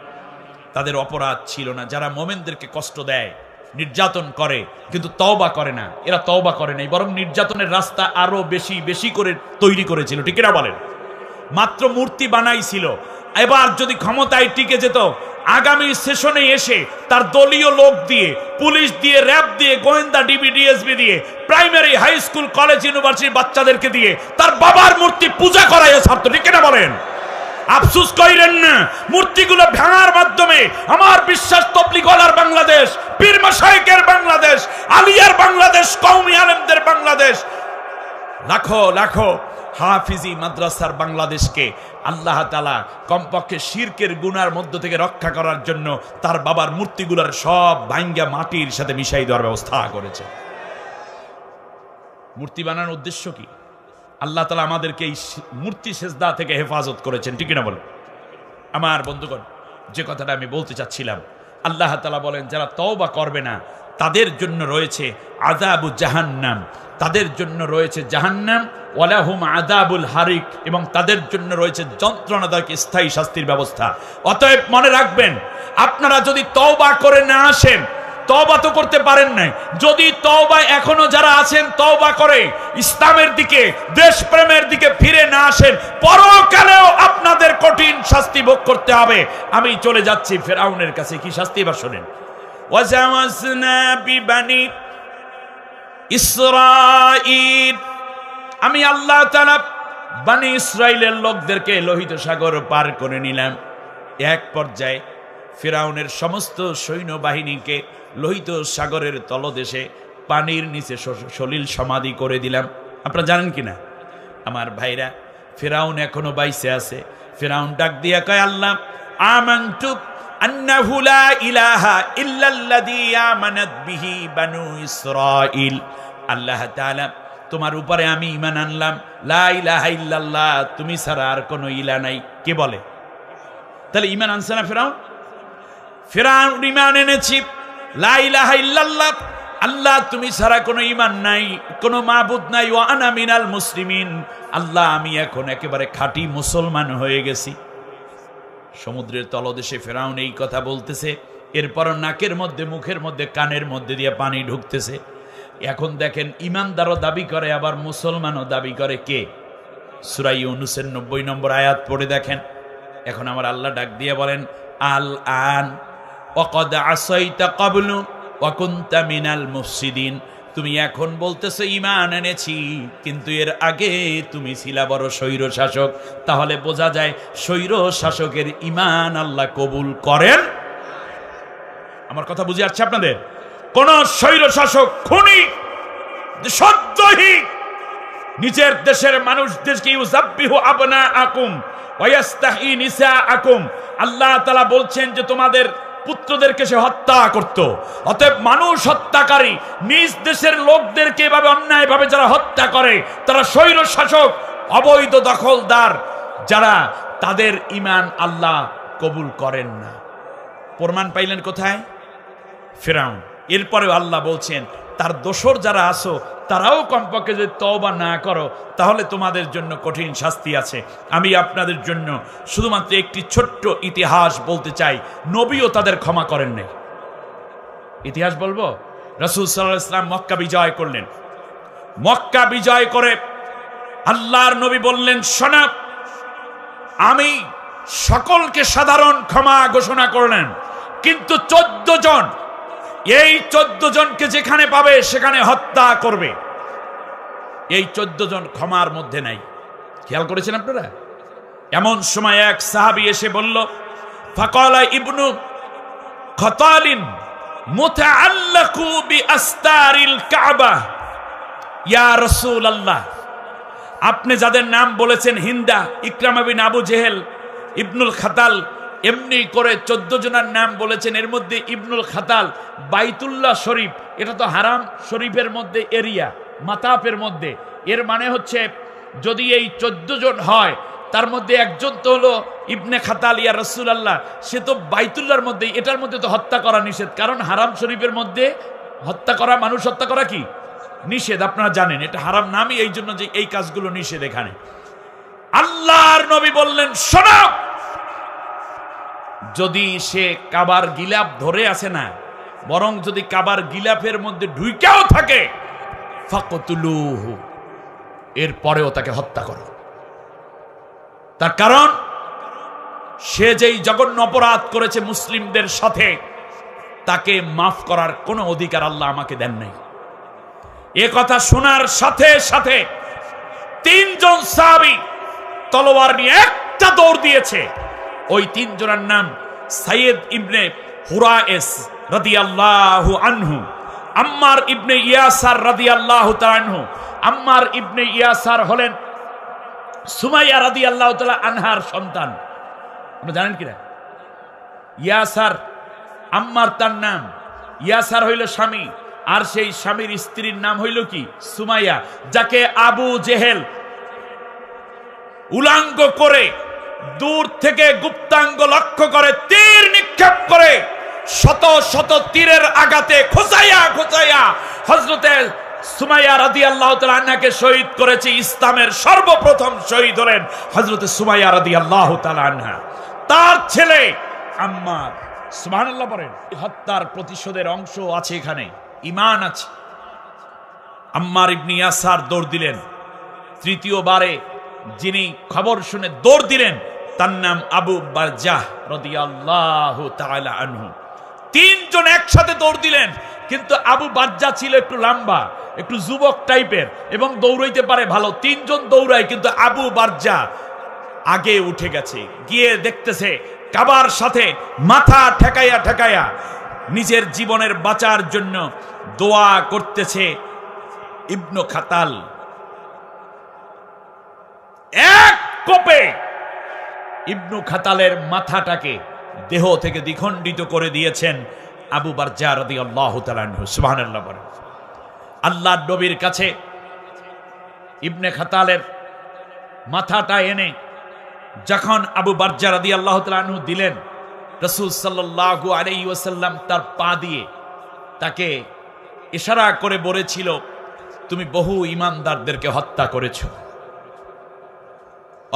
তাদের অপরাধ ছিল না। যারা মোমেনদেরকে কষ্ট দেয়, নির্যাতন করে, কিন্তু তওবা করে না, এরা তওবা করে নাই, বরং নির্যাতনের রাস্তা আরো বেশি বেশি করে তৈরি করেছিল। ঠিক না বলেন? মাত্র মূর্তি বানাইছিল। এবার যদি ক্ষমতায় টিকে যেত, আগামী সেশনে এসে তার দলীয় লোক দিয়ে, পুলিশ দিয়ে, র্যাব দিয়ে, গোয়েন্দা, ডিবি, ডিএসবি দিয়ে, প্রাইমারি, হাই স্কুল, কলেজ, ইউনিভার্সিটির বাচ্চাদেরকে দিয়ে তার বাবার মূর্তি পূজা করাইয়া ছাড়তো। ঠিক না বলেন? আফসোস কইরেন না, মূর্তিগুলো ভাঙার মাধ্যমে আমার বিশ্বাস তবলিগওয়ালার বাংলাদেশ, পীর মাশায়েখের বাংলাদেশ, আলিয়ার বাংলাদেশ, কওমি আলেমদের বাংলাদেশ, লাখো লাখো হাফিজি মাদ্রাসার বাংলাদেশকে আল্লাহ তাআলা কমপক্ষে শিরকের গুনার মধ্য থেকে রক্ষা করার জন্য তার বাবার মূর্তিগুলোর সব ভাঙ্গা মাটির সাথে মিশাই দেওয়ার ব্যবস্থা করেছে। মূর্তি বানানোর উদ্দেশ্য কি? আল্লাহ তাআলা আমাদেরকে এই মূর্তি সেজদা থেকে হেফাজত করেছেন। ঠিক না বলেন? আমার বন্ধুগণ, যে কথাটা আমি বলতে চাচ্ছিলাম, আল্লাহ তাআলা বলেন যারা তওবা করবে না তাদের জন্য রয়েছে আযাবু জাহান্নাম, তাদের জন্য রয়েছে জাহান্নাম, ওয়ালাহুম আযাবুল হারিক, এবং তাদের জন্য রয়েছে যন্ত্রণাদায়ক স্থায়ী শাস্তির ব্যবস্থা। অতএব মনে রাখবেন, আপনারা যদি তওবা করে না আসেন, তওবা তো করতে পারেন নাই, যদি তওবা এখনো যারা আছেন তওবা করে ইসলামের দিকে, দেশপ্রেমের দিকে ফিরে না আসেন, পরকালেও আপনাদের কঠিন শাস্তি ভোগ করতে হবে। আমি চলে যাচ্ছি ফেরাউনের কাছে। কি শাস্তি এবার শোনেন। ওয়াজাওয়াজনা বিবানি ইসরাঈল, আমি আল্লাহ তাআলা বনি ইসরাইলের লোকদেরকে লোহিত সাগর পার করে নিলাম। এক পর্যায়ে ফিরাউনের সমস্ত সৈন্যবাহিনীকে লোহিত সাগরের তলদেশে পানির নিচে সলিল সমাধি করে দিলাম। আপনারা জানেন কিনা আমার ভাইরা, ফিরাউন এখনো বাইসে আছে। ফিরাউন ডাক দিয়া কয়, আল্লাহ আমানতু আন্নাহু লা ইলাহা ইল্লাল্লাযী আমানাত বিহি বানু ইসরাঈল, আল্লাহ তাআলা তোমার উপরে আমি ঈমান আনলাম, লা ইলাহা ইল্লাল্লাহ, তুমি ছাড়া আর কোনো ইলাহ নাই। কে বলে? তাহলে ঈমান আনছে না ফিরাউন? ফিরাউন ঈমান এনেছি, লা ইলাহা ইল্লাল্লাহ, আল্লাহ তুমি ছাড়া কোনো ঈমান নাই, কোনো মাবুদ নাই, ওয়া আনা মিনাল মুসলিমিন, আল্লাহ আমি এখন একেবারে খাঁটি মুসলমান হয়ে গেছি। সমুদ্রের তলদেশে ফিরাউন এই কথা বলতেছে, এরপর নাকের মধ্যে, মুখের মধ্যে, কানের মধ্যে দিয়ে পানি ঢুকতেছে। এখন দেখেন, ইমানদারও দাবি করে আবার মুসলমানও দাবি করে। কে? সূরা ইউনূসের 90 নম্বর আয়াত পড়ে দেখেন। এখন আমার আল্লাহ ডাক দিয়ে বলেন, আল আন ওয়াকাদ আসাইতা ক্বাবলু ওয়া কুনতা মিনাল মুফসিদিন, তুমি এখন বলতেছো ঈমান এনেছি, কিন্তু এর আগে তুমি ছিলা বড় স্বৈর শাসক। তাহলে বোঝা যায় স্বৈর শাসকের ঈমান আল্লাহ কবুল করেন। আমার কথা বুঝে আসছে আপনাদের? কোন স্বৈর শাসক, খুনি, দেশদ্রোহী, নিজের দেশের মানুষদেরকে ইউযাব্বিহু আবনাআকুম ওয়া ইস্তাহয়ী নিসাআকুম, আল্লাহ তাআলা বলছেন যে তোমাদের পুত্রদেরকে সে হত্যা করত। অতএব মানুষ হত্যাকারী, নিজ দেশের লোকদেরকে এভাবে অন্যায়ভাবে যারা হত্যা করে তারা স্বৈর শাসক, অবৈধ দখলদার, যারা তাদের ঈমান আল্লাহ কবুল করেন না। প্রমাণ পাইলেন কোথায়? ফিরাউন। এরপরেও আল্লাহ বলছেন তার দোসর যারা আসো তারাও কমপক্ষে যদি তওবা না করো তাহলে তোমাদের জন্য কঠিন শাস্তি আছে। আমি আপনাদের জন্য শুধুমাত্র একটি ছোট্ট ইতিহাস বলতে চাই। নবীও তাদের ক্ষমা করেন নাই। ইতিহাস বলবো। রাসূল সাল্লাল্লাহু আলাইহি ওয়াসাল্লাম মক্কা বিজয় করলেন। মক্কা বিজয় করে আল্লাহর নবী বললেন, শোনো, আমি সকলকে সাধারণ ক্ষমা ঘোষণা করলেন, কিন্তু 14 জন, এই 14 জনকে যেখানে পাবে সেখানে হত্যা করবে। এই 14 জন ক্ষমার মধ্যে নাই। খেয়াল করেছেন আপনারা? এমন সময় এক সাহাবী এসে বলল, ফাকালা ইবনু খাতালিন মুতাআল্লাকু বিআস্তারিল কাবা, ইয়া রাসূলুল্লাহ, আপনি যাদের নাম বলেছেন, হিন্দা, ইকরামা বিন আবু জেহেল, ইবনুল খাতাল, এমনি করে 14 জনের নাম বলেছেন। এর মধ্যে ইবনুল খাতাল, বাইতুল্লাহ শরীফ, এটা তো হারাম শরীফের মধ্যে এরিয়া, মাতাফের মধ্যে। এর মানে হচ্ছে যদি এই 14 জন হয়, তার মধ্যে একজন তো হলো ইবনে খাতাল ইয়া রাসূলুল্লাহ, সে তো বাইতুল্লাহর মধ্যে, এটার মধ্যে তো হত্যা করা নিষেধ, কারণ হারাম শরীফের মধ্যে হত্যা করা, মানুষ হত্যা করা কি নিষেধ, আপনারা জানেন এটা হারাম নামই এই জন্য যে এই কাজগুলো নিষেধ এখানে। আল্লাহর নবী বললেন, শোনো, যদি সে কাবার গিলাফ ধরে আসে না, বরং যদি কাবার গিলাফের মধ্যে ঢুইকাও থাকে, ফাকতুলুহু, এরপরেও তাকে হত্যা করো। তার কারণ সে যেই জঘন্য অপরাধ করেছে মুসলিমদের সাথে, তাকে মাফ করার কোনো অধিকার আল্লাহ আমাকে দেন নাই। এ কথা শোনার সাথে সাথে 3 জন সাহাবী তলোয়ার নিয়ে একটা দৌড় দিয়েছে। ওই 3 জনের নাম সাইয়েদ ইবনে হুরায়েস রাদিয়াল্লাহু আনহু, আম্মার ইবনে ইয়াসার রাদিয়াল্লাহু তাআলা আনহু। আম্মার ইবনে ইয়াসার হলেন সুমাইয়া রাদিয়াল্লাহু তাআলা আনহার সন্তান। আপনারা জানেন কিনা? ইয়াসার, আম্মার তার নাম, ইয়াসার হইল স্বামী, আর সেই স্বামীর স্ত্রীর নাম হইল কি? সুমাইয়া, যাকে আবু জেহেল উলাঙ্গ করে দূর থেকে গুপ্তাঙ্গ লক্ষ্য করে তীর নিক্ষেপ করে শত শত তীরের আঘাতে খোঁচাইয়া খোঁচাইয়া হযরতে সুমাইয়া রাদিয়াল্লাহু তাআলা আনহাকে শহীদ করেছে। ইসলামের সর্বপ্রথম শহীদ হলেন হযরতে সুমাইয়া রাদিয়াল্লাহু তাআলা আনহা, তার ছেলে আম্মার। সুবহানাল্লাহ পড়েন। হত্যার প্রতিশোধের অংশ আছে এখানে, ঈমান আছে। আম্মার ইবনে ইয়াসার দৌড় দিলেন। তৃতীয়বারে যিনি খবর শুনে দৌড় দিলেন, তার নাম আবু বারজাহ রাদিয়াল্লাহু তাআলা আনহু। 3 জন একসাথে দৌড় দিলেন, কিন্তু আবু বারজাহ ছিল একটু লম্বা, একটু যুবক টাইপের এবং দৌড়াইতে পারে ভালো। 3 জন দৌড়ায়, কিন্তু আবু বারজাহ আগে উঠে গেছে। গিয়ে দেখতেছে কাবার সাথে মাথা ঠেকাইয়া ঠেকাইয়া নিজের জীবনের বাঁচার জন্য দোয়া করতেছে ইবনু খাতাল। এক কোপে ইবনু খাতালের মাথাটাকে দেহ থেকে দ্বিখণ্ডিত করে দিয়েছেন আবু বারজাহ রাদিয়াল্লাহু তাআলা আনহু। সুবহানাল্লাহ বলেন। আল্লাহর নবীর কাছে ইবনে খাতালের মাথাটা এনে যখন আবু বারজাহ রাদিয়াল্লাহু তাআলা আনহু দিলেন, রাসূল সাল্লাল্লাহু আলাইহি ওয়াসাল্লাম তার পা দিয়ে তাকে ইশারা করে বলেছিল, তুমি বহু ঈমানদারদেরকে হত্যা করেছো।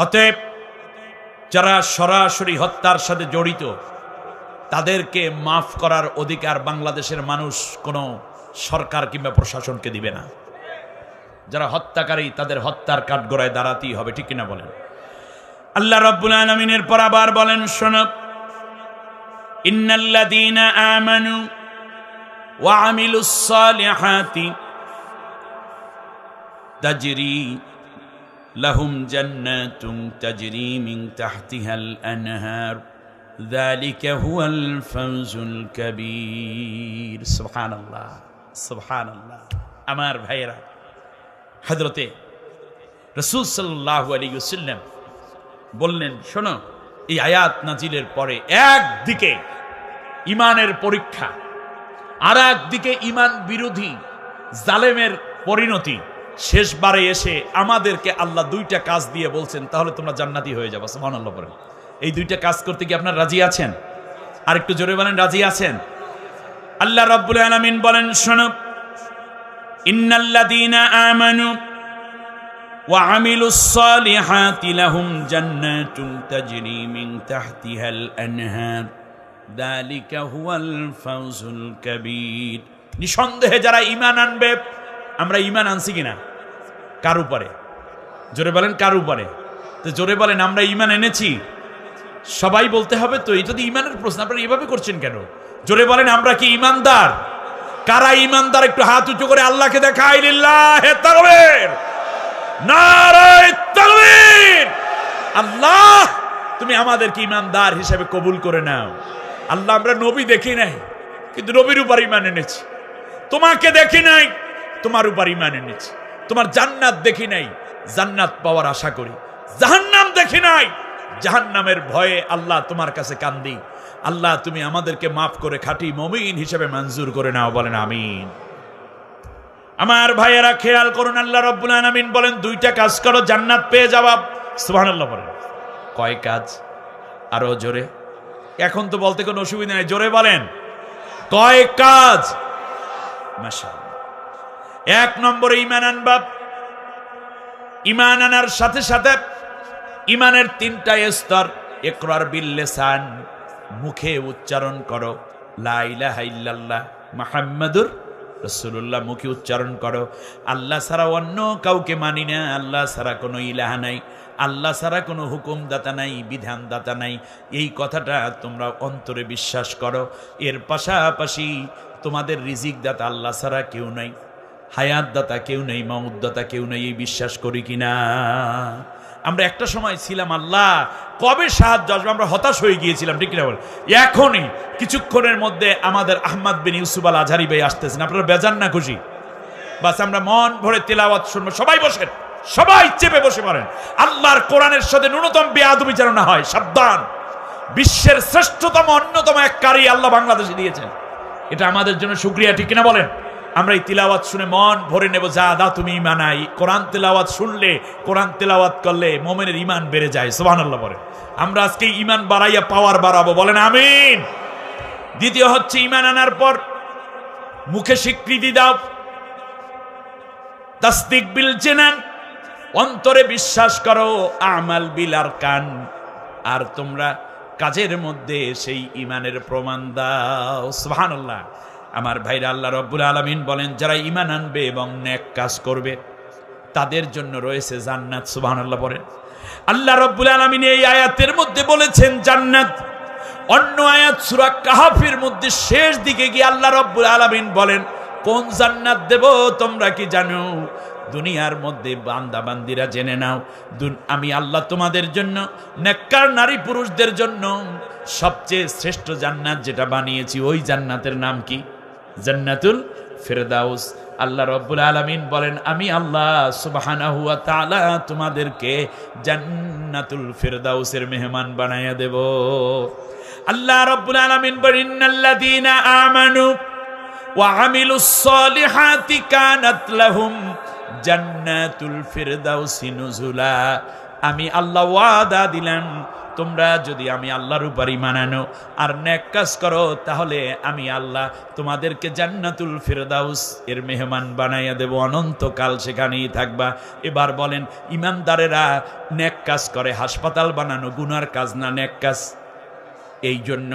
অতএব যারা সরাসরি হত্যার সাথে জড়িত, তাদেরকে মাফ করার অধিকার বাংলাদেশের মানুষ কোনো সরকার কিংবা প্রশাসনকে দিবে না। যারা হত্যাকারী, তাদের হত্যার কাঠগড়ায় দাঁড়াতেই হবে, ঠিক কিনা বলেন? আল্লাহ রাব্বুল আলামিনের পর আবার বলেন, শোনো, ইন্নাল্লাযীনা আমানু ওয়া আমিলুস সালিহাতি তাজরি লাহুম জান্নাতুন তাজরি মিন তাহতিহাল আনহার যালিকা হুয়াল ফাওজুল কাবীর। সুবহানাল্লাহ, সুবহানাল্লাহ। আমার ভাইয়েরা, হযরতে রাসূল সাল্লাল্লাহু আলাইহি ওয়াসাল্লাম বললেন, শোনো, এই আয়াত নাজিলের পরে একদিকে ঈমানের পরীক্ষা, আর একদিকে ঈমান বিরোধী জালেমের পরিণতি, শেষবারে এসে আমাদেরকে আল্লাহ 2টা কাজ দিয়ে বলছেন, তাহলে তোমরা জান্নাতি হয়ে যাবে। সুবহানাল্লাহ বলেন। এই 2টা কাজ করতে কি আপনারা রাজি আছেন? আর একটু জোরে বলেন, রাজি আছেন? আল্লাহ রাব্বুল আলামিন বলেন, শোনো, ইন্নাল্লাযীনা আমানু ওয়া আমিলুস সালিহাতি লাহুম জান্নাতুন তাজরি মিন তাহতিহাল আনহার যালিকা হুয়াল ফাওজুল কাবীর। নিঃসন্দেহে যারা ঈমান আনবে, আমরা ঈমান আনছি কিনা? কার উপরে? জোরে বলেন, কার উপরে? তো জোরে বলেন, আমরা ঈমান এনেছি। সবাই বলতে হবে তো, এটা তো ঈমানের প্রশ্ন, আপনারা এভাবে করছেন কেন? জোরে বলেন, আমরা কি ঈমানদার? কারা ঈমানদার একটু হাত উঁচু করে আল্লাহকে দেখাই, লিল্লাহি তাকবীর, নারায়ে তাকবীর। আল্লাহ, তুমি আমাদেরকে ঈমানদার হিসেবে কবুল করে নাও। আল্লাহ, আমরা নবী দেখি নাই, কিন্তু নবীর উপর ঈমান এনেছি। তোমাকে দেখি নাই, তোমার উপর ঈমান এনেছি। তোমার জান্নাত দেখি নাই, জান্নাত পাওয়ার আশা করি। জাহান্নাম দেখি নাই, জাহান্নামের ভয়ে আল্লাহ তোমার কাছে কান্দি। আল্লাহ তুমি আমাদেরকে মাফ করে খাঁটি মুমিন হিসেবে মঞ্জুর করে নাও, বলেন আমিন। আমার ভাইয়েরা খেয়াল করুন, আল্লাহ রাব্বুল আলামিন বলেন দুইটা কাজ করো জান্নাত পেয়ে যাবা। সুবহানাল্লাহ বলেন। কয় কাজ? আরো জোরে। এখন তো বলতে কোনো অসুবিধা নেই, জোরে বলেন কয় কাজ? মাশাআল্লাহ। এক নম্বরে ঈমান আনবা। ঈমান আনার সাথে সাথে ঈমানের তিনটা স্তর। ইকরার বিল লিসান, মুখে উচ্চারণ করো লা ইলাহা ইল্লাল্লাহ মুহাম্মাদুর রাসূলুল্লাহ, মুখে উচ্চারণ করো আল্লাহ ছাড়া অন্য কাউকে মানি না, আল্লাহ ছাড়া কোনো ইলাহা নাই, আল্লাহ ছাড়া কোনো হুকুমদাতা নাই, বিধানদাতা নাই। এই কথাটা তোমরা অন্তরে বিশ্বাস করো। এর পাশাপাশি তোমাদের রিজিক দাতা আল্লাহ ছাড়া কেউ নাই, হায়াত দাতা কেউ নেই, মাউত দাতা কেউ নেই, এই বিশ্বাস করি কিনা? আমরা একটা সময় ছিলাম আল্লাহ কবে সাহায্য আসবে, আমরা হতাশ হয়ে গিয়েছিলাম, ঠিক কিনা বল? এখনই কিছুক্ষণের মধ্যে আমাদের আহমদ বিন ইউসুফ আল আজহারি ভাই আসতেছেন, আপনারা বেজান না খুশি? বাস আমরা মন ভরে তেলাওয়াত শুনবো। সবাই বসেন, সবাই চেপে বসে পড়েন। আল্লাহর কোরআনের সাথে ন্যূনতম বেয়াদবি যেন না হয়, সাবধান। বিশ্বের শ্রেষ্ঠতম অন্যতম এক কারি আল্লাহ বাংলাদেশে দিয়েছেন, এটা আমাদের জন্য শুকরিয়া, ঠিক কিনা বলেন? আমরা এই তিলাওয়াত শুনে মন ভরে নেব। যা দা তুমি ঈমান আই। কোরআন তেলাওয়াত শুনলে, কোরআন তেলাওয়াত করলে মুমিনের ঈমান বেড়ে যায়। সুবহানাল্লাহ বলেন। আমরা আজকে ঈমান বাড়াইয়া পাওয়ার বাড়াবো, বলেন আমিন। দ্বিতীয় হচ্ছে ঈমান আনার পর মুখে স্বীকৃতি দাও, তাসদিক বিল জানান, অন্তরে বিশ্বাস করো, আমাল বিল আরকান, আর তোমরা কাজের মধ্যে সেই ঈমানের প্রমাণ দাও। সুবহানাল্লাহ। আমার ভাইরা, আল্লাহ রাব্বুল আলামিন বলেন যারা ঈমান আনবে এবং নেক কাজ করবে তাদের জন্য রয়েছে জান্নাত। সুবহানাল্লাহ বলেন। আল্লাহ রাব্বুল আলামিন এই আয়াতের মধ্যে বলেছেন জান্নাত। অন্য আয়াত সূরা কাহফের মধ্যে শেষ দিকে গিয়ে আল্লাহ রাব্বুল আলামিন বলেন কোন জান্নাত দেব তোমরা কি জানো? দুনিয়ার মধ্যে বান্দা বান্দিরা জেনে নাও, আমি আল্লাহ তোমাদের জন্য, নেককার নারী পুরুষদের জন্য সবচেয়ে শ্রেষ্ঠ জান্নাত যেটা বানিয়েছি, ওই জান্নাতের নাম কি? জান্নাতুল ফিরদাউস। আল্লাহ রাব্বুল আলামিন বলেন আমি আল্লাহ সুবহানাহু ওয়া তাআলা তোমাদেরকে জান্নাতুল ফিরদাউসের মেহমান বানায়া দেব। আল্লাহ রাব্বুল আলামিন বলেন ইন্নাল্লাযীনা আমানু ওয়া আমিলুস সলিহাতি কানাত লাহুম জান্নাতুল ফিরদাউসি নুজুলা। আমি আল্লাহ ওয়াদা দিলাম তোমরা যদি আমি আল্লাহর উপর ঈমান আনো আর নেক কাজ করো তাহলে আমি আল্লাহ তোমাদেরকে জান্নাতুল ফিরদাউস এর মেহমান বানাইয়া দেব, অনন্তকাল সেখানেই থাকবা। এবার বলেন ঈমানদারেরা নেক কাজ করে, হাসপাতাল বানানো গুনার কাজ না, নেক কাজ। এই জন্য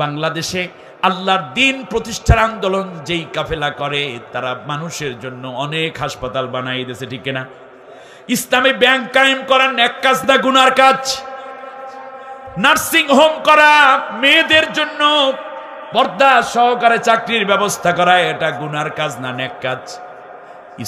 বাংলাদেশে আল্লাহর দিন প্রতিষ্ঠার আন্দোলন যেই কাফেলা করে তারা মানুষের জন্য অনেক হাসপাতাল বানাই দিয়েছে, ঠিক না? ইসলামী ব্যাংক কায়েম করা নেক কাজ না, গুনার কাজ? নার্সিং হোম করা, মেয়েদের জন্য পর্দা সহকারে চাকরির ব্যবস্থা করা, এটা গুনার কাজ না, নেক কাজ?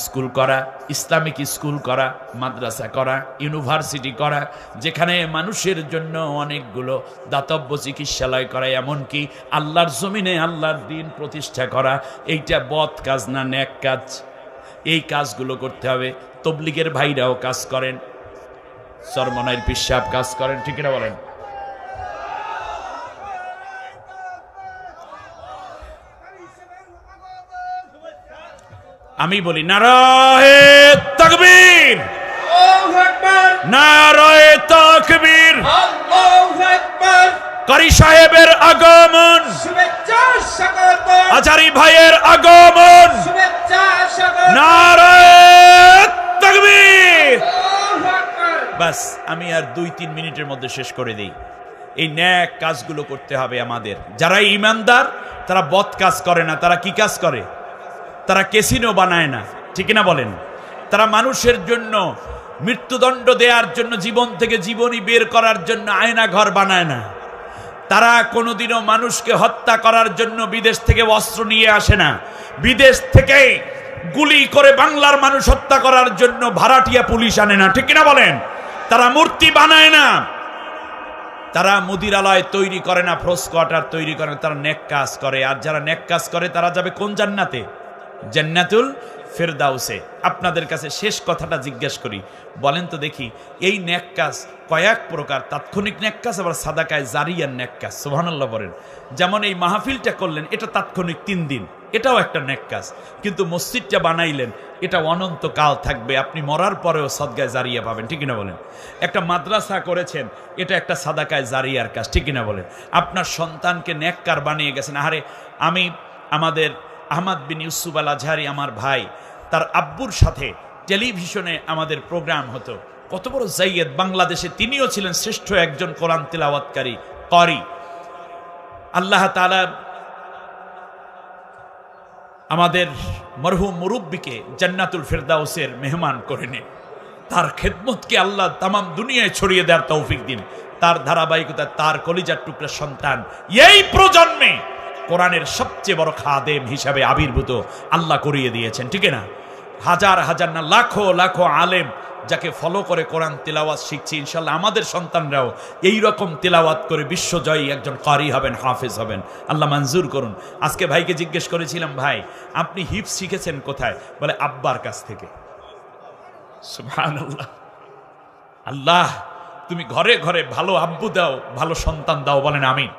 স্কুল করা, ইসলামিক স্কুল করা, মাদ্রাসা করা, ইউনিভার্সিটি করা, যেখানে মানুষের জন্য অনেকগুলো দাতব্য চিকিৎসালয় করা, এমনকি আল্লাহর জমিনে আল্লাহর দিন প্রতিষ্ঠা করা, এইটা বদ কাজ না, নেক কাজ? এই কাজগুলো করতে হবে। তবলিগের ভাইরাও কাজ করেন, চরমনাইর পীর সাহেব কাজ করেন, ঠিক না বলেন? আমি বলি নারায়ে তাকবীর, আল্লাহু আকবার, নারায়ে তাকবীর, আল্লাহু আকবার। কারি সাহেবের আগমন, শুভেচ্ছা স্বাগতম, আজারি ভাইয়ের আগমন, শুভেচ্ছা স্বাগতম, নারায়ে তাকবীর। আল্লাহু আকবার। বাস আমি আর 2-3 মিনিটের মধ্যে শেষ করে দেই। এই ন্যাক কাজগুলো করতে হবে আমাদের। যারা ঈমানদার তারা বদ কাজ করে না, তারা কি কাজ করে? তারা ক্যাসিনো বানায় না, ঠিক না বলেন? তারা মানুষের জন্য মৃত্যুদণ্ড দেওয়ার জন্য, জীবন থেকে জীবনী বের করার জন্য আয়না ঘর বানায় না। তারা কোনোদিনও মানুষকে হত্যা করার জন্য বিদেশ থেকে অস্ত্র নিয়ে আসে না। বিদেশ থেকে গুলি করে বাংলার মানুষ হত্যা করার জন্য ভাড়াটিয়া পুলিশ আনে না, ঠিক না বলেন? তারা মূর্তি বানায় না, তারা মুদিরালয় তৈরি করে না, ফ্রোজ কোয়ার্টার তৈরি করে না, তারা নেক কাজ করে। আর যারা নেক কাজ করে তারা যাবে কোন জান্নাতে? জান্নাতুল ফেরদাউসে। আপনাদের কাছে শেষ কথাটা জিজ্ঞেস করি, বলেন তো দেখি, এই নেক কাজ কয়েক প্রকার, তাৎক্ষণিক নেক কাজ আবার সাদাকায় জারিয়ার নেক কাজ। সুবহানাল্লাহ বলেন। যেমন এই মাহফিলটা করলেন, এটা তাৎক্ষণিক 3 দিন, এটাও একটা নেক কাজ। কিন্তু মসজিদটা বানাইলেন, এটা অনন্তকাল থাকবে, আপনি মরার পরেও সদগায় জারিয়া পাবেন, ঠিক কিনা বলেন। একটা মাদ্রাসা করেছেন, এটা একটা সাদাকায় জারিয়ার কাজ, ঠিক কিনা বলেন। আপনার সন্তানকে নেককার বানিয়ে গেছেন। আরে আমি আমাদের আহমদ বিন ইউসুফ আল আজহারি, আমার ভাই, তার আব্বুর সাথে টেলিভিশনে আমাদের প্রোগ্রাম হতো। কত বড় জাইয়েদ বাংলাদেশে, তিনিও ছিলেন শ্রেষ্ঠ একজন কোরআন তিলাওয়াতকারী ক্বারি। আল্লাহ তাআলা আমাদের মরহুম মুরব্বিকে জান্নাতুল ফেরদাউসের মেহমান করে নেন। তার খেদমতকে আল্লাহ তামাম দুনিয়ায় ছড়িয়ে দেওয়ার তৌফিক দিন। তার ধারাবাহিকতা, তার কলিজার টুকরা সন্তান এই প্রজন্মে কোরআনের সবচেয়ে বড় খাদেম হিসাবে আবির্ভূত আল্লাহ করিয়ে দিয়েছেন, ঠিক না? হাজার হাজার না লাখো লাখো আলেম যাকে ফলো করে কোরআন তেলাওয়াত শিখছি, ইনশাল্লাহ আমাদের সন্তানরাও এই রকম তেলাওয়াত করে বিশ্বজয়ী একজন ক্বারি হবেন, হাফেজ হবেন। আল্লাহ মঞ্জুর করুন। আজকে ভাইকে জিজ্ঞেস করেছিলাম, ভাই আপনি হিফজ শিখেছেন কোথায়? বলে আব্বার কাছ থেকে। সুবহানাল্লাহ। আল্লাহ তুমি ঘরে ঘরে ভালো আব্বু দাও, ভালো সন্তান দাও, বলেন আমিন।